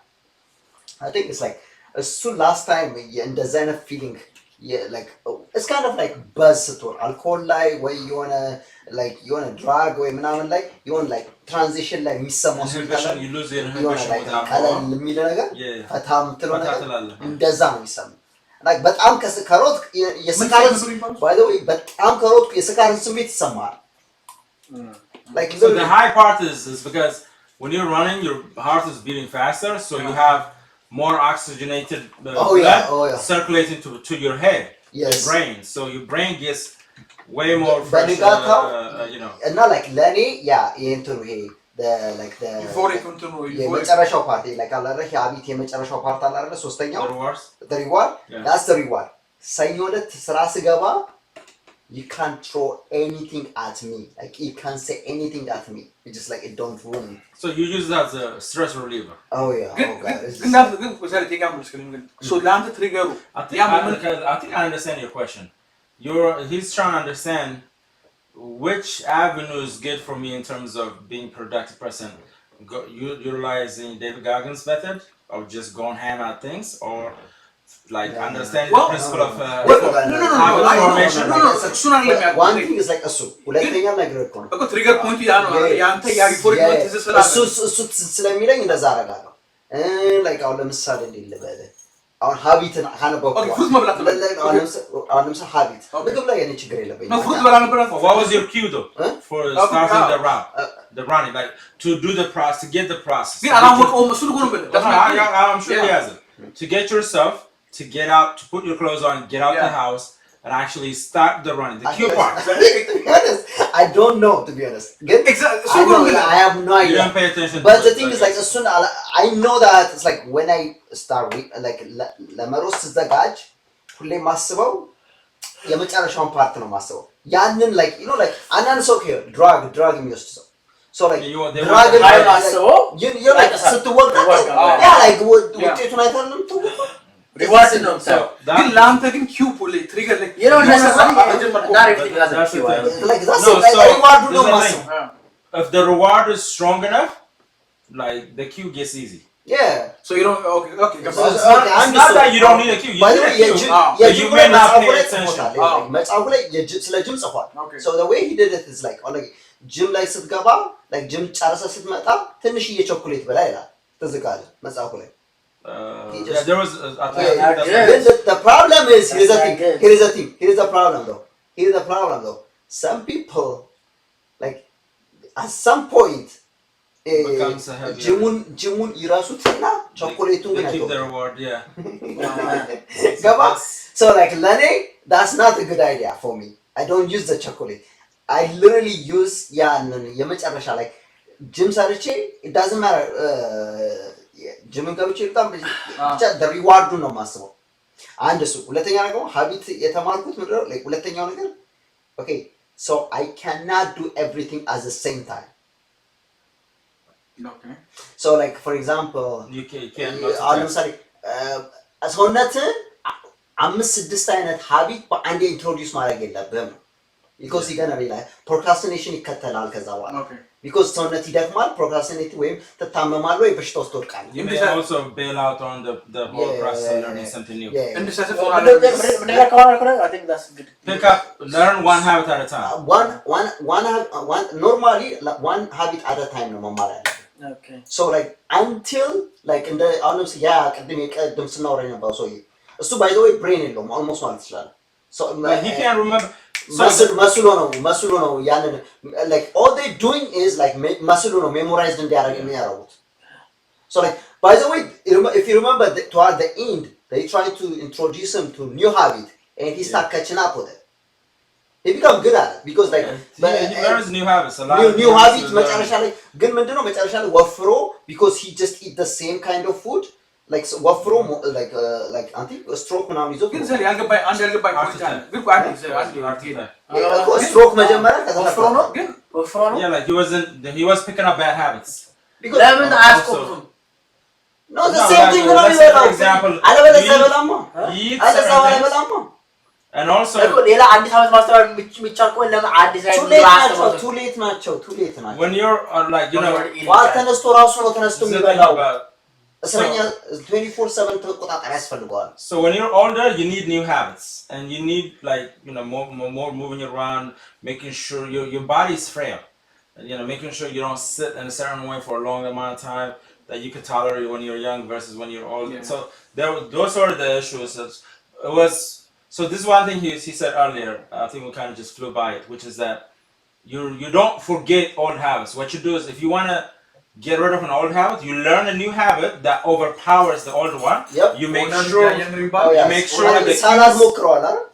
I think it's like እሱ last time እንደዛ አይነት feeling like it's kind of like buzz ስትሆን alcohol ላይ ወይ የሆነ drug ወይ ምናምን ላይ የሆነ like transition ላይ የሚሰማው inhibition you lose your inhibition with alcohol ቀለል የሚል ነገር ፈታም ትለው ነገር እንደዛ ነው የሚሰማው like በጣም ከሮጥ የስካርን by the way በጣም ከሮጥ የስካርን ስሜት ይሰማል like so the high part is because when you're running your heart is beating faster so you have more oxygenated blood circulating to your head your brain so your brain gets way more fresh you know and not like leni into the like the የመጨረሻው ፓርቲ like አላረህ አቢት የመጨረሻው ፓርት አላረህ ሶስተኛው the reward that's the reward ሰኞ ዕለት ስራ ስገባ you can't throw anything at me like you can't say anything at me you just like it don't ruin so you use that as a stress reliever oh yeah oh god ግን ወዛሬ ተጋምርስ ግን so ለአንተ ትሪገሩ I think I understand your question he's trying to understand which avenue is good for me in terms of being productive person utilizing David Goggins method of just going ham at things or like understanding the principle of formation. One thing is like asu. ሁለተኛ ነገር እኮ ነው። እኮ ትሪገር ፖይንት ያ ነው ያንተ ያ ሪፖርት ነው ትዝስላ እሱ ስለሚለኝ እንደዛ አደርጋለሁ። like አሁን ለምሳሌ እንዴት ልበል አሁን ሀቢት ካነበብኩ ኦኬ ፍሩት መብላት አሁን ለምሳሌ ሀቢት ምግብ ላይ የኔ ችግር የለብኝም። ነው ፍሩት በላ ነበር what was your cue though for starting the running like to do the process to get the process ግን አላወቀውም እሱ ልጎ ነው I'm sure he has it to get yourself to get out to put your clothes on get out the house and actually start the running the cue part to be honest I don't know to be honest exactly I have no idea you don't pay attention but the thing is like as soon I know that it's like when I start like ለመሮጥ ስዘጋጅ ሁሌ ማስበው የመጨረሻውን ፓርት ነው ማስበው ያንን like you know like አንዳንድ ሰው drug የሚወስድ ሰው so like drug you like ስትወጋ yeah like ውጤቱን አይተንም ተወጋ ሪዋርድ ነው So ግን that, ለአንተ ግን ኪው ትሪገር ላይ you know necessarily መጀመር not everything has a that's the cue thing. like that's No, it, like so reward ነው this is the ማስበው thing. If the reward is strong enough, like the queue gets easy. yeah so you don't okay So- It's not, I'm it's not just- that you don't need a queue. You by the need way a queue, but you የጅም may not መጽሐፉ pay ላይ attention. ጽፎታል አዎ። መጽሐፉ ላይ ስለ ጅም ጽፏል Okay. so the way he did it is like ጅም ላይ ስትገባ like ጅም ጨርሰ ስትመጣ ትንሽዬ ቾኮሌት በላ ይላል ትዝቃለ መጽሐፉ ላይ He Yeah, just- there was. I think Yeah, that's yeah. Then the problem is here's the That's thing not good. here's the problem though some people like at some point Becomes a habit. ጅሙን ይረሱትና ቾኮሌቱን they ግን keep the አይተውም reward. Yeah. ገባ That's- so like ለኔ that's not a good idea for me I don't use the chocolate I literally use ያንን የመጨረሻ like ጅም ሰርቼ it doesn't matter ጅምን ገብቼ በጣም ብቻ the reward ነው የማስበው አንድ እሱ ሁለተኛ ደግሞ ሀቢት የተማርኩት ምንድነው like ሁለተኛው ነገር okay so I cannot do everything at the same time okay so like for example You can't አሁን multitask. ለምሳሌ ሰውነትን 5-6 አይነት ሀቢት በአንዴ ኢንትሮዲውስ ማድረግ የለብህም ቢኮዝ ይገና ሌላ ፕሮክራስቲኔሽን ይከተላል ከዛ በኋላ okay ቢኮዝ ሰውነት ይደክማል ፕሮክራስቲኔት ወይም ትታመማለህ ወይ በሽታ ውስጥ ትወድቃለህ You may also bail out on the whole process of learning something new. እንድሰስት ምንድነው ከሆነ I think that's good Pick up, learn one habit at a time. one normally one habit at a time ነው መማር ያለብህ okay so like until like እንደ አሁን ለምሳሌ ያ ቅድም ስናወራ የነበረው ሰውዬ እሱ by the way brain የለውም almost ማለት ይችላል so But he can't remember. So መስሎ ነው ያንን like all they doing is like መስሎ ነው memorized እንዲያደርግ የሚያደርጉት so like by the way if you remember toward the end they try to introduce him to new habit and he start catching up with it he become good at it because like he learns new habits. A lot of new things habit to learn. መጨረሻ ላይ ግን ምንድነው መጨረሻ ላይ ወፍሮ because he just eat the same kind of food like ወፍሮ like I think stroke ምናምን ይዞ ግን ዘል ያልገባኝ አንድ ያልገባኝ point አለ ግን ቆይ አንዴ ዘል አንዴ ስtroke መጀመሪያ ከዛ ወፍሮ ነው ግን ወፍሮ ነው Yeah, like he was picking up bad habits. because ለምን አያስቆሙትም no the No, same like, thing ነው let's say for የሚበላው example, አለበለዚያ you eat- አይበላማ You eat አለዛ certain things, አይበላማ and also እኮ ሌላ አዲስ ዓመት ማስተማር የሚቻል ከሆነ ለምን አዲስ too late ናቸው when you're like you know, ዋል ተነስቶ ራሱ ነው ተነስቶ this is the thing የሚበላው about. እስረኛ 24/7 ተቆጣጣሪ ያስፈልገዋል So when you're older, you need new habits, and you need like more moving around, making sure your body is frail, and making sure you don't sit in a certain way for a long amount of time that you could tolerate when you're young versus when you're old. Yeah. So those are the issues. It was so this is one thing he said earlier. I think we kind of just flew by it, which is that you don't forget old habits. What you do is if you want to get rid of an old habit, you learn a new habit that overpowers the old one. Yep. You make ኦናን sure. Oh, yes. make sure that the ሳላድ cues- ሞክረዋል አይደል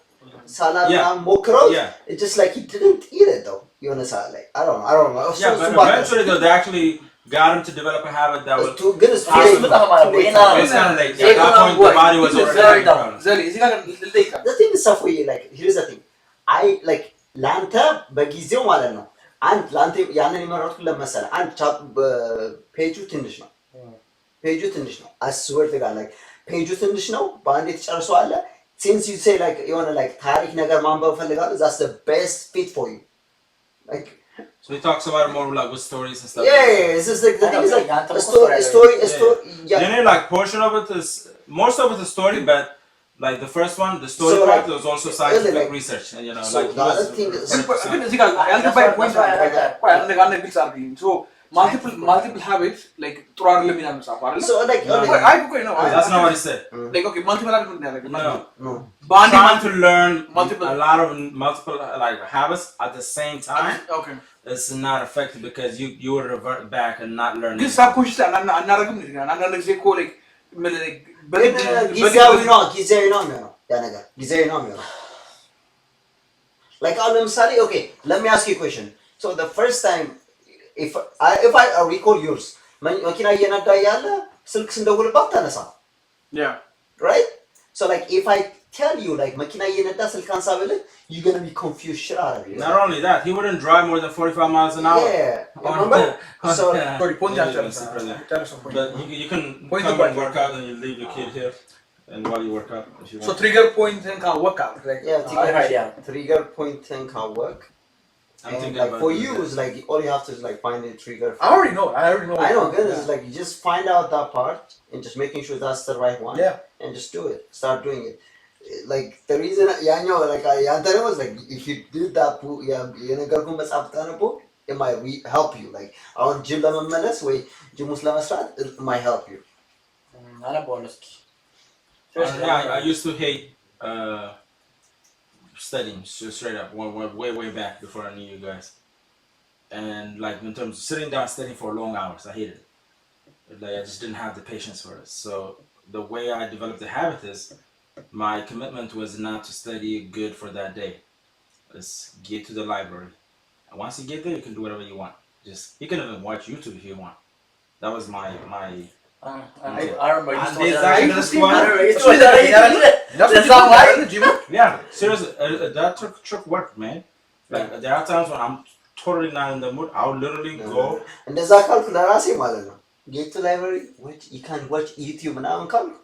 ሳላድ Yeah. ምናምን ሞክረው Yeah. it just like he didn't eat it though የሆነ ሰዓት ላይ I don't know Yeah, but eventually though, they actually got him to develop a habit that was. ግን እሱ በጣም ማለት ነው ይሄን It's kind of late. Yeah, At that point, the body was it's already very having dumb. problems. ዘል እዚህ ጋር ልጠይቃ the thing is ሰፎዬ like here's the thing I like ለአንተ በጊዜው ማለት ነው አንድ ለአንተ ያንን የመረጥኩት ለመሰለ አንድ ፔጁ ትንሽ ነው I swear to God like ፔጁ ትንሽ ነው በአንዴ ትጨርሰዋለህ since you say like የሆነ like ታሪክ ነገር ማንበብ ፈልጋለሁ that's the best fit for you like So he talks about it more like with stories and stuff. yeah it's just like the I thing know, is like yeah, a story Yeah. yeah You know, like portion of it is most of it is story, but like the first one, the story So, part like, was also scientific like- research, and so like the other thing is ግን እዚህ ጋር ያልገባኝ point አለ ቆይ አንድ ግልጽ አድርጊ so multiple habits like ጥሩ አይደለም ይላል መጽሐፉ አይደል so like No, like, አይ ቆይ ነው that's not what he said. like okay multiple habits ምን ያደርግ No, no በአንድ trying to learn multiple- a lot of multiple like habits at the same time okay is not effective because you would revert back and not learn. ግን it. ሳብኮንሽስ አናረግም አንዳንድ ጊዜ እኮ like ግን ጊዜያዊ ነው የሚሆነው ያ ነገር ጊዜያዊ ነው የሚሆነው like አሁን ለምሳሌ okay let me ask you a question so the first time if I recall yours መኪና እየነዳ ያለ ስልክ ስንደውልባት ተነሳ yeah right so like if I tell you like መኪና እየነዳ ስልክ አንሳ ብልህ you're gonna be confused shit out of you Not only that, he wouldn't drive more than 45 miles an hour. yeah remember so sorry point Yeah, ጨርሰው yeah, ጨርሰው point But you can Point come to and point. work out and you leave your kid here. and while you work out, if you So want. trigger point and workout. Like, Yeah, Trigger point thing can work. I'm And thinking like about for doing you, that. it's like all you have to is like find a trigger. I already know. I know. Good. Yeah. It's like you just find out that part and just making sure that's the right one. Yeah. And just do it. Start doing it. Like the reason, yeah, I know. Like I was like, if you do that, yeah, you know, it might help you. Like our gym ለመመለስ ወይ gym ውስጥ ለመስራት it might help you. አነባዋለሁ እስኪ I used to hate studying straight up way back before I knew you guys, and like in terms of sitting down studying for long hours, I hated it. Like I just didn't have the patience for it. So the way I developed the habit is my commitment was not to study good for that day. Let's get to the library, and once you get there, you can do whatever you want. Just you can even watch YouTube if you want. That was my I remember you And told me there's that. actually this one- I remember you told me that. That's That's what not why. Gym. Yeah, seriously, that trick worked, man. Like there are times when I'm totally not in the mood. I'll literally go. እንደዛ ካልኩ ለራሴ ማለት ነው get to library watch you can watch YouTube ምናምን ካልኩ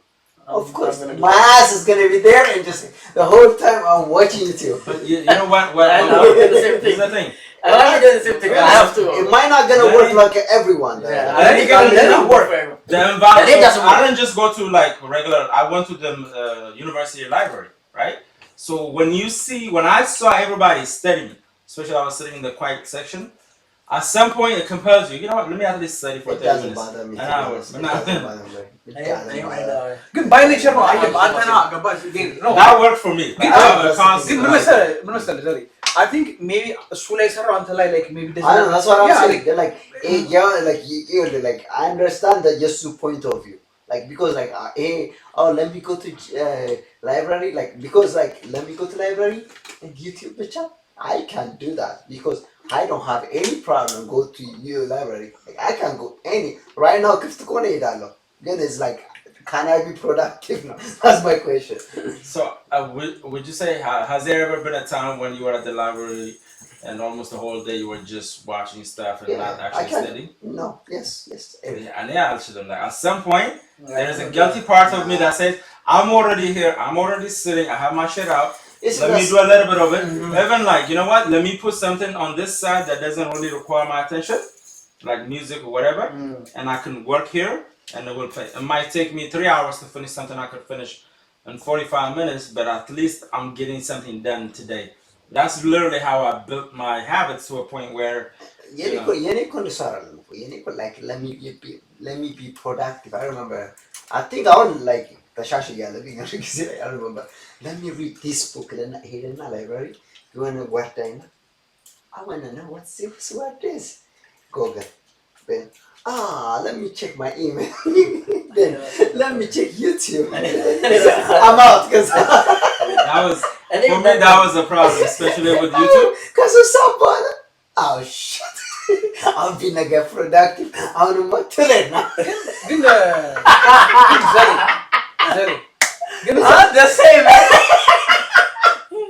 of course my ass is gonna be there and just the whole time I'm watching YouTube. But you know what? I know, we did the same Here's thing. the thing. I like to do the same thing. I have to. It might not gonna work like everyone does. Yeah, Let me get I it didn't work. The environment. It doesn't I work. didn't just go to like regular. I went to the university library, right? So when I saw everybody studying, especially I was sitting in the quiet section, at some point it compels you. You know what? Let me at least study for It 30 doesn't minutes. bother me. An to be hour. honest. It An hour. doesn't bother me. It doesn't bother me. ግን ባይ ኔቸር ነው አየህ በአንተና ገባህ ነው That worked for me. ግን Constant. ምን መሰለህ ዘሪ I think maybe እሱ ላይ ሰራው አንተ ላይ like maybe I know, that's what I'm Yeah, saying. They're like, like I understand that just to point of view. Like because like let me go to library. Like because like let me go to library and YouTube picture. I can't do that because I don't have any problem go to your library. Like I can go any right now. ክፍት ከሆነ እሄዳለሁ. Then it's like, can I be productive now? That's my question. So would you say has there ever been a time when you were at the library and almost the whole day you were just watching stuff and Yeah, not I actually can. studying? No, yes. And yeah, I'll show them like at some point there's a guilty part of me that says I'm already here, I'm already sitting, I have my shit out. It's Let me just- do a little bit of it. Even like, you know what? Let me put something on this side that doesn't really require my attention, like music or whatever, and I can work here and it will play. It might take me 3 hours to finish something I could finish in 45 minutes, but at least I'm getting something done today. That's literally how I built my habits to a point where የኔ እኮ እንደሱ አይደለም እኮ የኔ እኮ like let me be productive. I remember I think አሁን like ተሻሽያለሁ አንድ ጊዜ ላይ I remember let me read this book ሄደና library የሆነ word አይና I want to know what's this word is Google then let me check my email then let me check YouTube I'm out because that was for me that was a problem, especially with YouTube. because of someone oh shit I'll be like productive አሁንማ ትለና ግን ዘሪ ግን The same, man.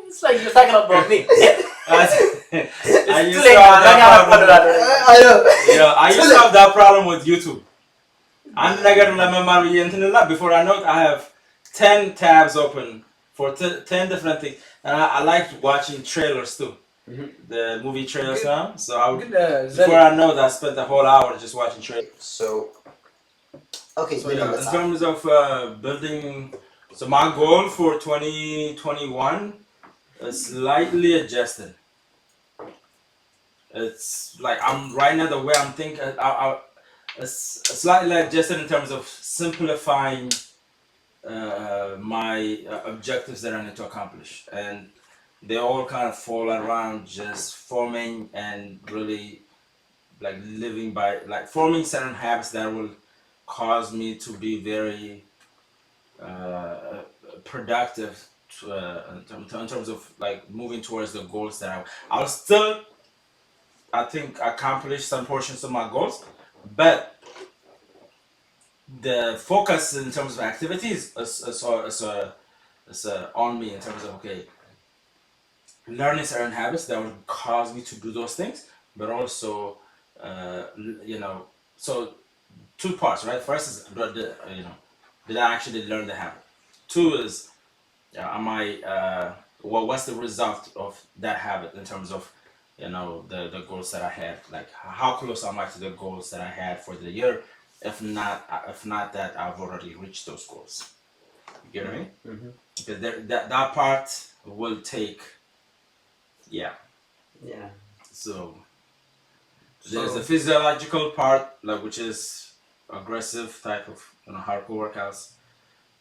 It's like you're talking about me. I used too to late, have man. that I gotta put it problem. out. I know Yeah, I used to have that problem with YouTube. አንድ ነገር ለመማር ብዬ እንትን ላ before I know it, I have 10 tabs open for 10 different things, and I like watching trailers too, the movie trailers now. So I would, ግን before I know that, I spent the whole hour just watching trailers. so okay So yeah, in terms of building, so my goal for 2021 is slightly adjusted. It's like I'm right now the way I'm thinking. It's slightly adjusted in terms of simplifying my objectives that I need to accomplish, and they all kind of fall around just forming and really like living by like forming certain habits that will cause me to be very productive in terms of like moving towards the goals that I'll still I think accomplish some portions of my goals, but the focus in terms of activities is on me in terms of okay learning certain habits that will cause me to do those things, but also you know, so two parts, right? First is did I actually learn the habit? 2 is am I what's the result of that habit in terms of the goals that I had, like how close am I to the goals that I had for the year, if not that I've already reached those goals. You get me? Because that part will take Yeah. So there's the physiological part, like which is aggressive type of hardcore workouts,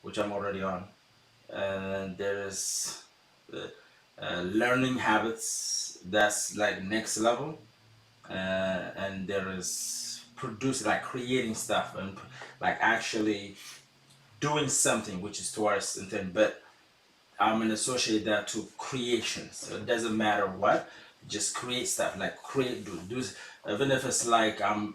which I'm already on, and there's the learning habits, that's like next level, and there is creating stuff and like actually doing something which is towards intent, but I'm gonna associate that to creation. So it doesn't matter what, just create stuff, like do even if it's like I'm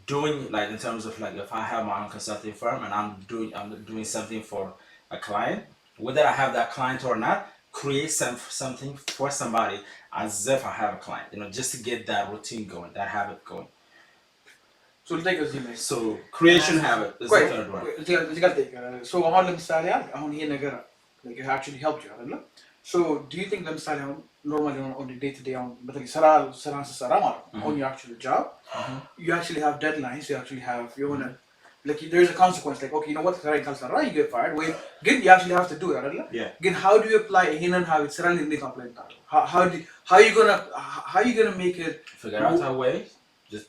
doing, like in terms of like if I have my own consulting firm and I'm doing something for a client, whether I have that client or not, create something for somebody as if I have a client, just to get that routine going, that habit going. So take a email. So creation habit is the third one. So አሁን ለምሳሌ አሁን ይሄ ነገር like it actually helped you አይደለ? So do you think ለምሳሌ አሁን normally on the day to day on በተለይ ስራ ስሰራ ማለት ነው on your actual job, you actually have deadlines, you actually have like there's a consequence, like okay, you know what, ስራ ካልሰራ you get fired, ወይ ግን you actually have to do it አይደለ? ግን how do you apply ይሄንን habit ስራ ላይ እንዴት apply ታደርጋለህ? how you gonna make it figure out a way. Just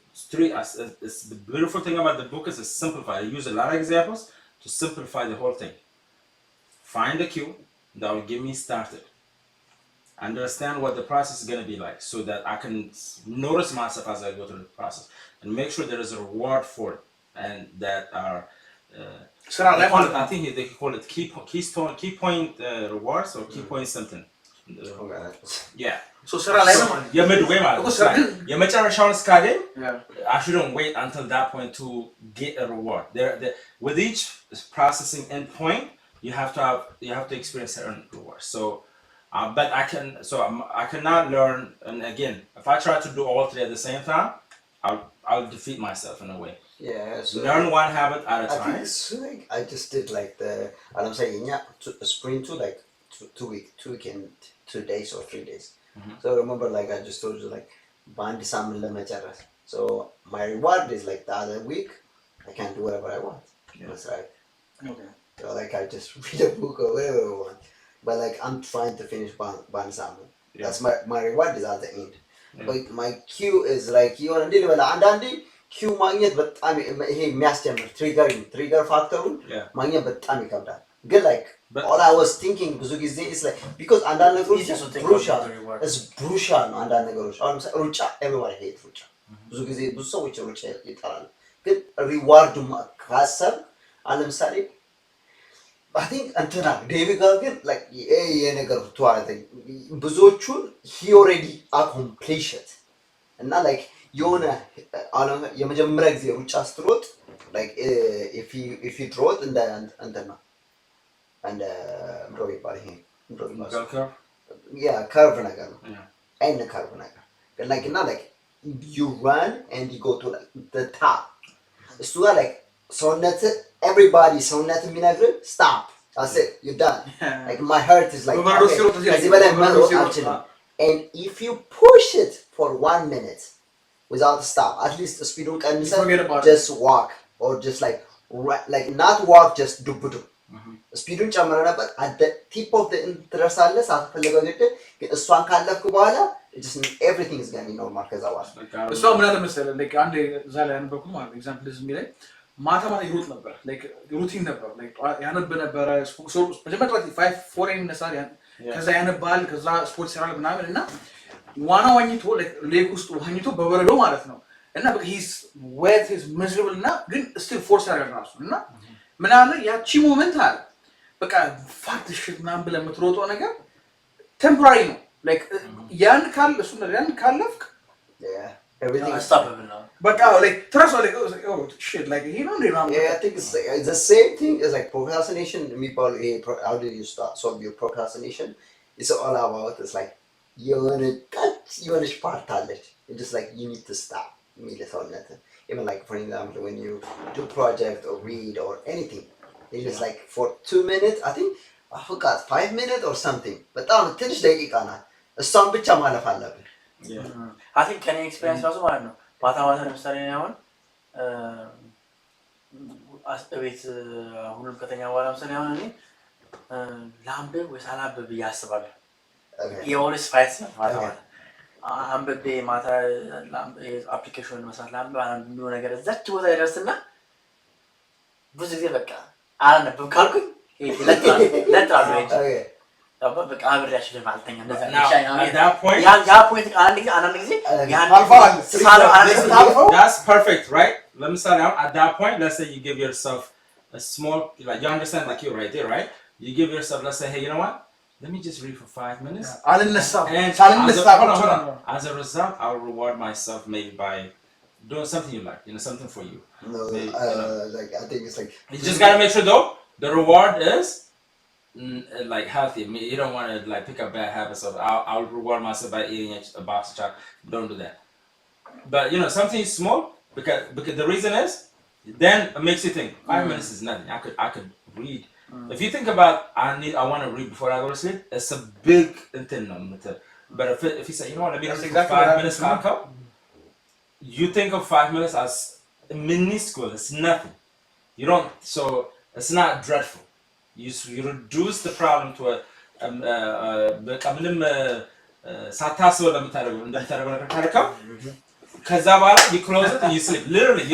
it's the beautiful thing about the book is it's simplified. I use a lot of examples to simplify the whole thing. Find a cue that will get me started. Understand what the process is going to be like, so that I can notice myself as I go through the process, and make sure there is a reward for it, and that are I think they call it key point rewards or key point something. Yeah. So ስራ ላይ ነው ማለት you're midway ማለት ነው። የመጨረሻውን እስካገኝ I shouldn't wait until that point to get a reward. With each processing endpoint, you have to experience certain rewards. So but I cannot learn, and again, if I try to do all three at the same time, I'll defeat myself in a way. Yeah, so learn one habit at a time. Like I just did like I'm saying sprint to like 2 week and 2 days or 3 days. So remember, like I just told you, like band sample lemacharas. So my reward is like the other week I can do whatever I want. That's right. Okay. So like I just read a book or whatever I want. But like I'm trying to finish band sample. That's my reward is at the end. But my cue is like you want to deal with አንዳንዴ ኪው ማግኘት በጣም ይሄ የሚያስጀምር ትሪገር ፋክተሩን ማግኘት በጣም ይከብዳል። ግን like all I was thinking ብዙ ጊዜ is like because አንዳንድ ነገሮች ብሩሻል ነው። አንዳንድ ነገሮች አሁን ለምሳሌ ሩጫ everybody hate ሩጫ። ብዙ ጊዜ ብዙ ሰዎች ሩጫ ይጠላሉ። ግን ሪዋርድ ካሰብ አሁን ለምሳሌ I think እንትና ዴቪድ ጋር ግን like የነገር ተዋለ ብዙዎቹን he already accomplished እና like የሆነ አሁን የመጀመሪያ ጊዜ ሩጫ ስትሮጥ like if you throw it እንትና and bro ይባል ይሄ curve ነገር ነው and curve ነገር ግን like እና like you run and you go to like the top እሱ ጋር like ሰውነት everybody ሰውነት የሚነግር stop, that's it, you're done. Like my heart is like ከዚህ በላይ መሮጥ አልችልም. And if you push it for 1 minute without a stop, at least speedun ቀንሰህ just walk or just like not walk, just ዱብ ስፒዱን ጨምረ ነበር at the tip of the interest አለ ሳትፈልገው ግን እሷን ካለፍክ በኋላ just everything is going to be normal ከዛ በኋላ እሷ ምን አለ መሰለህ like አንድ እዛ ላይ አንበኩ ማለት ኤግዛምፕል ዝም ይለኝ ማታ ይሮጥ ነበር like ሩቲን ነበር like ያነብ ነበር መጀመሪያ 5 ይነሳል ከዛ ያነባል ከዛ ስፖርት ይሰራል ምናምን እና ዋና ዋኝቶ ሌክ ውስጥ ዋኝቶ በበረዶ ማለት ነው እና he's wet, he's miserable እና ግን still force ያደርጋል ራሱ እና ምን አለ ያቺ ሞመንት አለ በቃ ፋክት ሽት ምናምን ብለህ የምትሮጠው ነገር ቴምፖራሪ ነው like ያን ካለፍክ everything is stoppable now. But like trust like oh shit like you know I think it's the same thing as like procrastination. How do you solve your procrastination? It's all about it's like you're part አለች it's just like you need to stop የሚል ሰውነት even like for example when you do project or read or anything It is like for 2 minutes, I think, I forgot, 5 minutes or something. በጣም ትንሽ ደቂቃ ናት። እሷን ብቻ ማለፍ አለብን። አይ ቲንክ ከኔ ኤክስፔሪንስ ራሱ ማለት ነው ማታ ማታ ለምሳሌ እኔ አሁን ቤት ሁሉም ከተኛ በኋላ ለምሳሌ አሁን እኔ ላንብብ ወይስ አላንብብ ብዬ አስባለሁ። የሆነስ ፋይት ነው ማታ ማታ አንብቤ ማታ አፕሊኬሽኑን መስራት ላንብብ አላንብብ የሚሆን ነገር እዛች ቦታ ይደርስና ብዙ ጊዜ በቃ አላነብም ካልኩኝ ለጥራለሁ በቃ አብሬያችሁ ማለተኛ እንደዛ አንዳንድ ጊዜ that's perfect, right? ለምሳሌ አሁን at that point, let's say you give yourself a small, like you understand the cue right there, right? You give yourself, let's say, hey, you know what? Let me just read for 5 minutes. And as a result, I'll reward myself maybe by doing something you like, something for you. No, maybe, like I think it's like you just gotta make sure though the reward is like healthy. I mean, you don't want to like pick up bad habits of I'll reward myself by eating a box of chocolate. Don't do that. But something small because the reason is then it makes you think 5 minutes is nothing. I could read. If you think about I want to read before I go to sleep, it's a big thing. But if you say, you know what, let me read for 5 minutes, you think of 5 minutes as minuscule. It's nothing. You don't. So it's not dreadful. You reduce the problem to በቃ ምንም ሳታስበው ለምታደርገው እንደምታደርገው ነገር ታደርገው ከዛ በኋላ you close it and you sleep. Literally,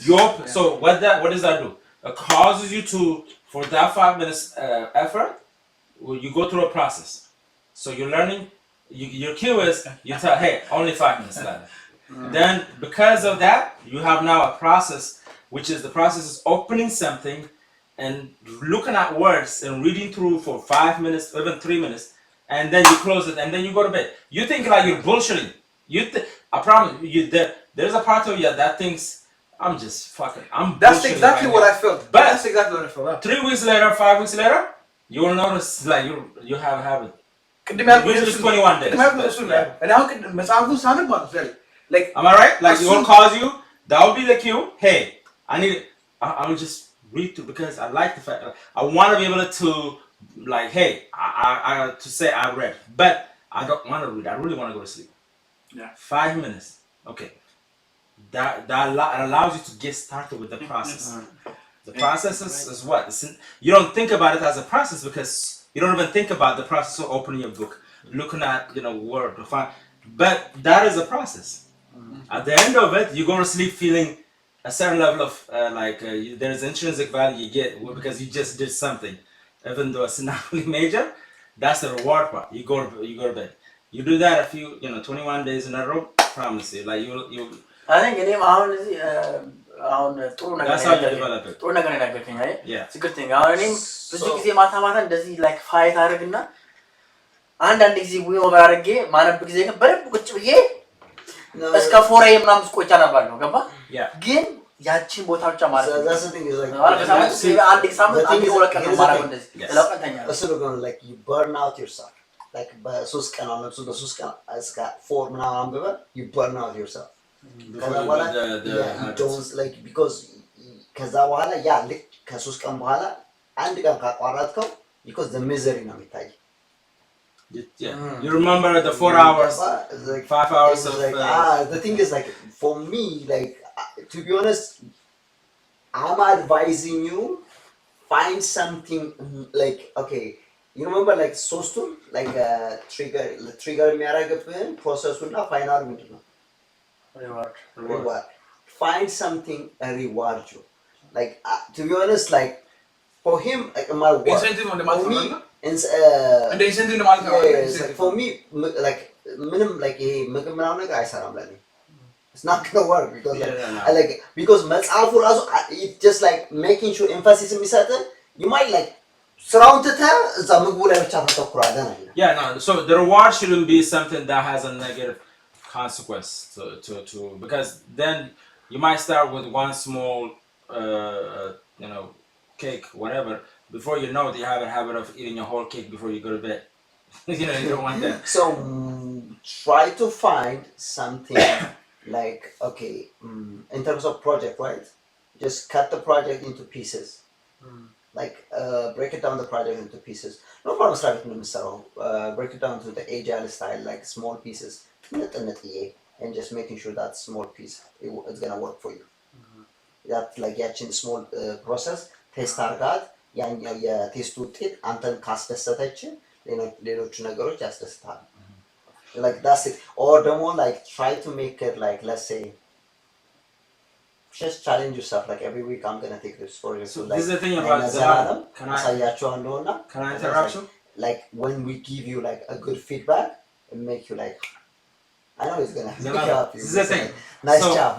you open. So what does that do? It causes you to, for that 5 minutes effort, you go through a process. So you're learning. Your cue is you tell, hey, only 5 minutes left. Then because of that, you have now a process, which is the process is opening something and looking at words and reading through for 5 minutes, even 3 minutes, and then you close it and then you go to bed. You think like you're bullshitting. I promise you, there's a part of you that thinks I'm just fucking. That's exactly right what now. I felt. But that's exactly what I felt. 3 weeks later, 5 weeks later, you will notice like you have a habit. Usually 21 days. And how can መጽሐፉን ሳነብ ማለት ነው like am I right? Like it will cause you. That will be the cue. Hey, I'll just read through because I like the fact I want to be able to like, hey, I to say I read, but I don't want to read. I really want to go to sleep. Yeah. 5 minutes. Okay. That allows you to get started with the process. The process is what? You don't think about it as a process because you don't even think about the process of opening your book, looking at word, but that is a process. At the end of it, you go to sleep feeling a certain level of there's intrinsic value you get because you just did something, even though it's not really major. That's the reward part. You go to bed. You do that a few 21 days in a row. Promise you, like you. I think እኔም አሁን እዚህ አሁን ጥሩ ነገር ነገርከኝ አይደል? It's a good thing. አሁን እኔም ብዙ ጊዜ ማታ ማታ እንደዚህ like ፋይት አድርግና አንዳንድ ጊዜ ወይ ኦቨር አድርጌ ማነብ ጊዜ ግን በደንብ ቁጭ ብዬ እስከ 4 AM ምናምን ስቆጫ ነባለሁ ገባ ግን ያቺን ቦታ ብቻ ማለት ነው አንድ ሳምንት አንድ ወለቀ ነው ማለት እንደዚህ ለቀንተኛ እሱ ነው like you burn out yourself like በ3 ቀን አለብሱ በ3 ቀን እስከ 4 ምናምን አንብበ you burn out yourself ከዛ በኋላ don't like because ከዛ በኋላ ያ ልክ ከ3 ቀን በኋላ አንድ ቀን ካቋረጥከው because the misery ነው የሚታይ. You remember the 4 hours, like 5 hours of like, the thing is like for me like to be honest I'm advising you find something like okay you remember like ሶስቱን like trigger የሚያደርግብህን ፕሮሰሱና ፋይናል ምንድን ነው? Reward. Find something and reward you. Like to be honest, like for him, like my work. Incentive on the matter. And the incentive on the matter. Like for me, like minimum like ምግብ ምናምን ነገር አይሰራም ለኔ. It's not gonna work because I like it. Because መጽሐፉ ራሱ it just like making sure emphasis የሚሰጥህ you might like ስራውን ትተህ እዛ ምግቡ ላይ ብቻ ተተኩራለህ ነው። Yeah, no. So the reward shouldn't be something that has a negative consequence to because then you might start with one small cake whatever before you know it you have a habit of eating a whole cake before you go to bed. You don't want that. So try to find something like in terms of project, right? Just cut the project into pieces like break it down the project into pieces. No problem starting from break it down to the agile style, like small pieces, and just making sure that small piece it's gonna work for you. That like ያችን small process ቴስት አርጋት ያኛው የቴስት ውጤት አንተን ካስደሰተች ሌሎቹ ነገሮች ያስደስታሉ። Like that's it. Or ደግሞ like try to make it like, let's say, just challenge yourself. Like every week I'm gonna take this for you. So like, this is the thing about Zalal. Can I interrupt you? Like when we give you like a good feedback, it make you like, I know it's gonna make you happy. This is the thing. Nice So, job.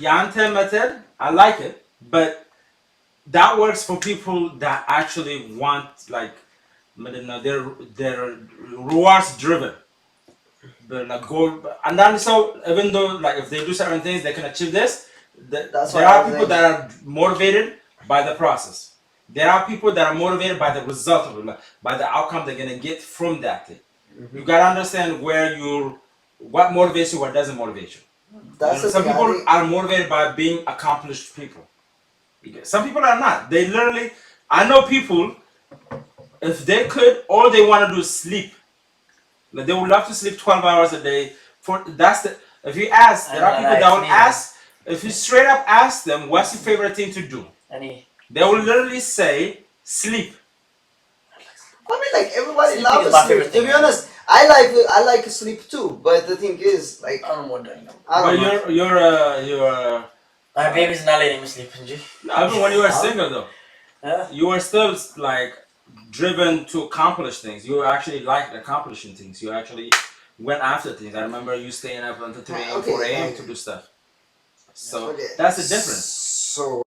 Yante method, I like it, but that works for people that actually want like, they're rewards driven. But like goal, and then so even though like if they do certain things they can achieve this, there are people that are motivated by the process. There are people that are motivated by the result of it, like, by the outcome they're gonna get from that thing. You gotta understand what motivates you, what doesn't motivate you. Some people are motivated by being accomplished people. Some people are not. They literally, I know people, if they could, all they want to do is sleep. Like they would love to sleep 12 hours a day. If you ask, there are people that will ask, if you straight up ask them, what's your favorite thing to do? They will literally say, sleep. I mean, like everybody Sleeping loves is my sleep. favorite To thing, be man. honest, I like sleep too. But the thing is, like, I don't want that. I But don't know. you're My baby's not letting me sleep, Nji. no, even when you were single though, you were still like driven to accomplish things. You actually liked accomplishing things. You actually went after things. I remember you staying up until 3 a.m., 4 a.m. to do stuff. So Okay. that's the difference. So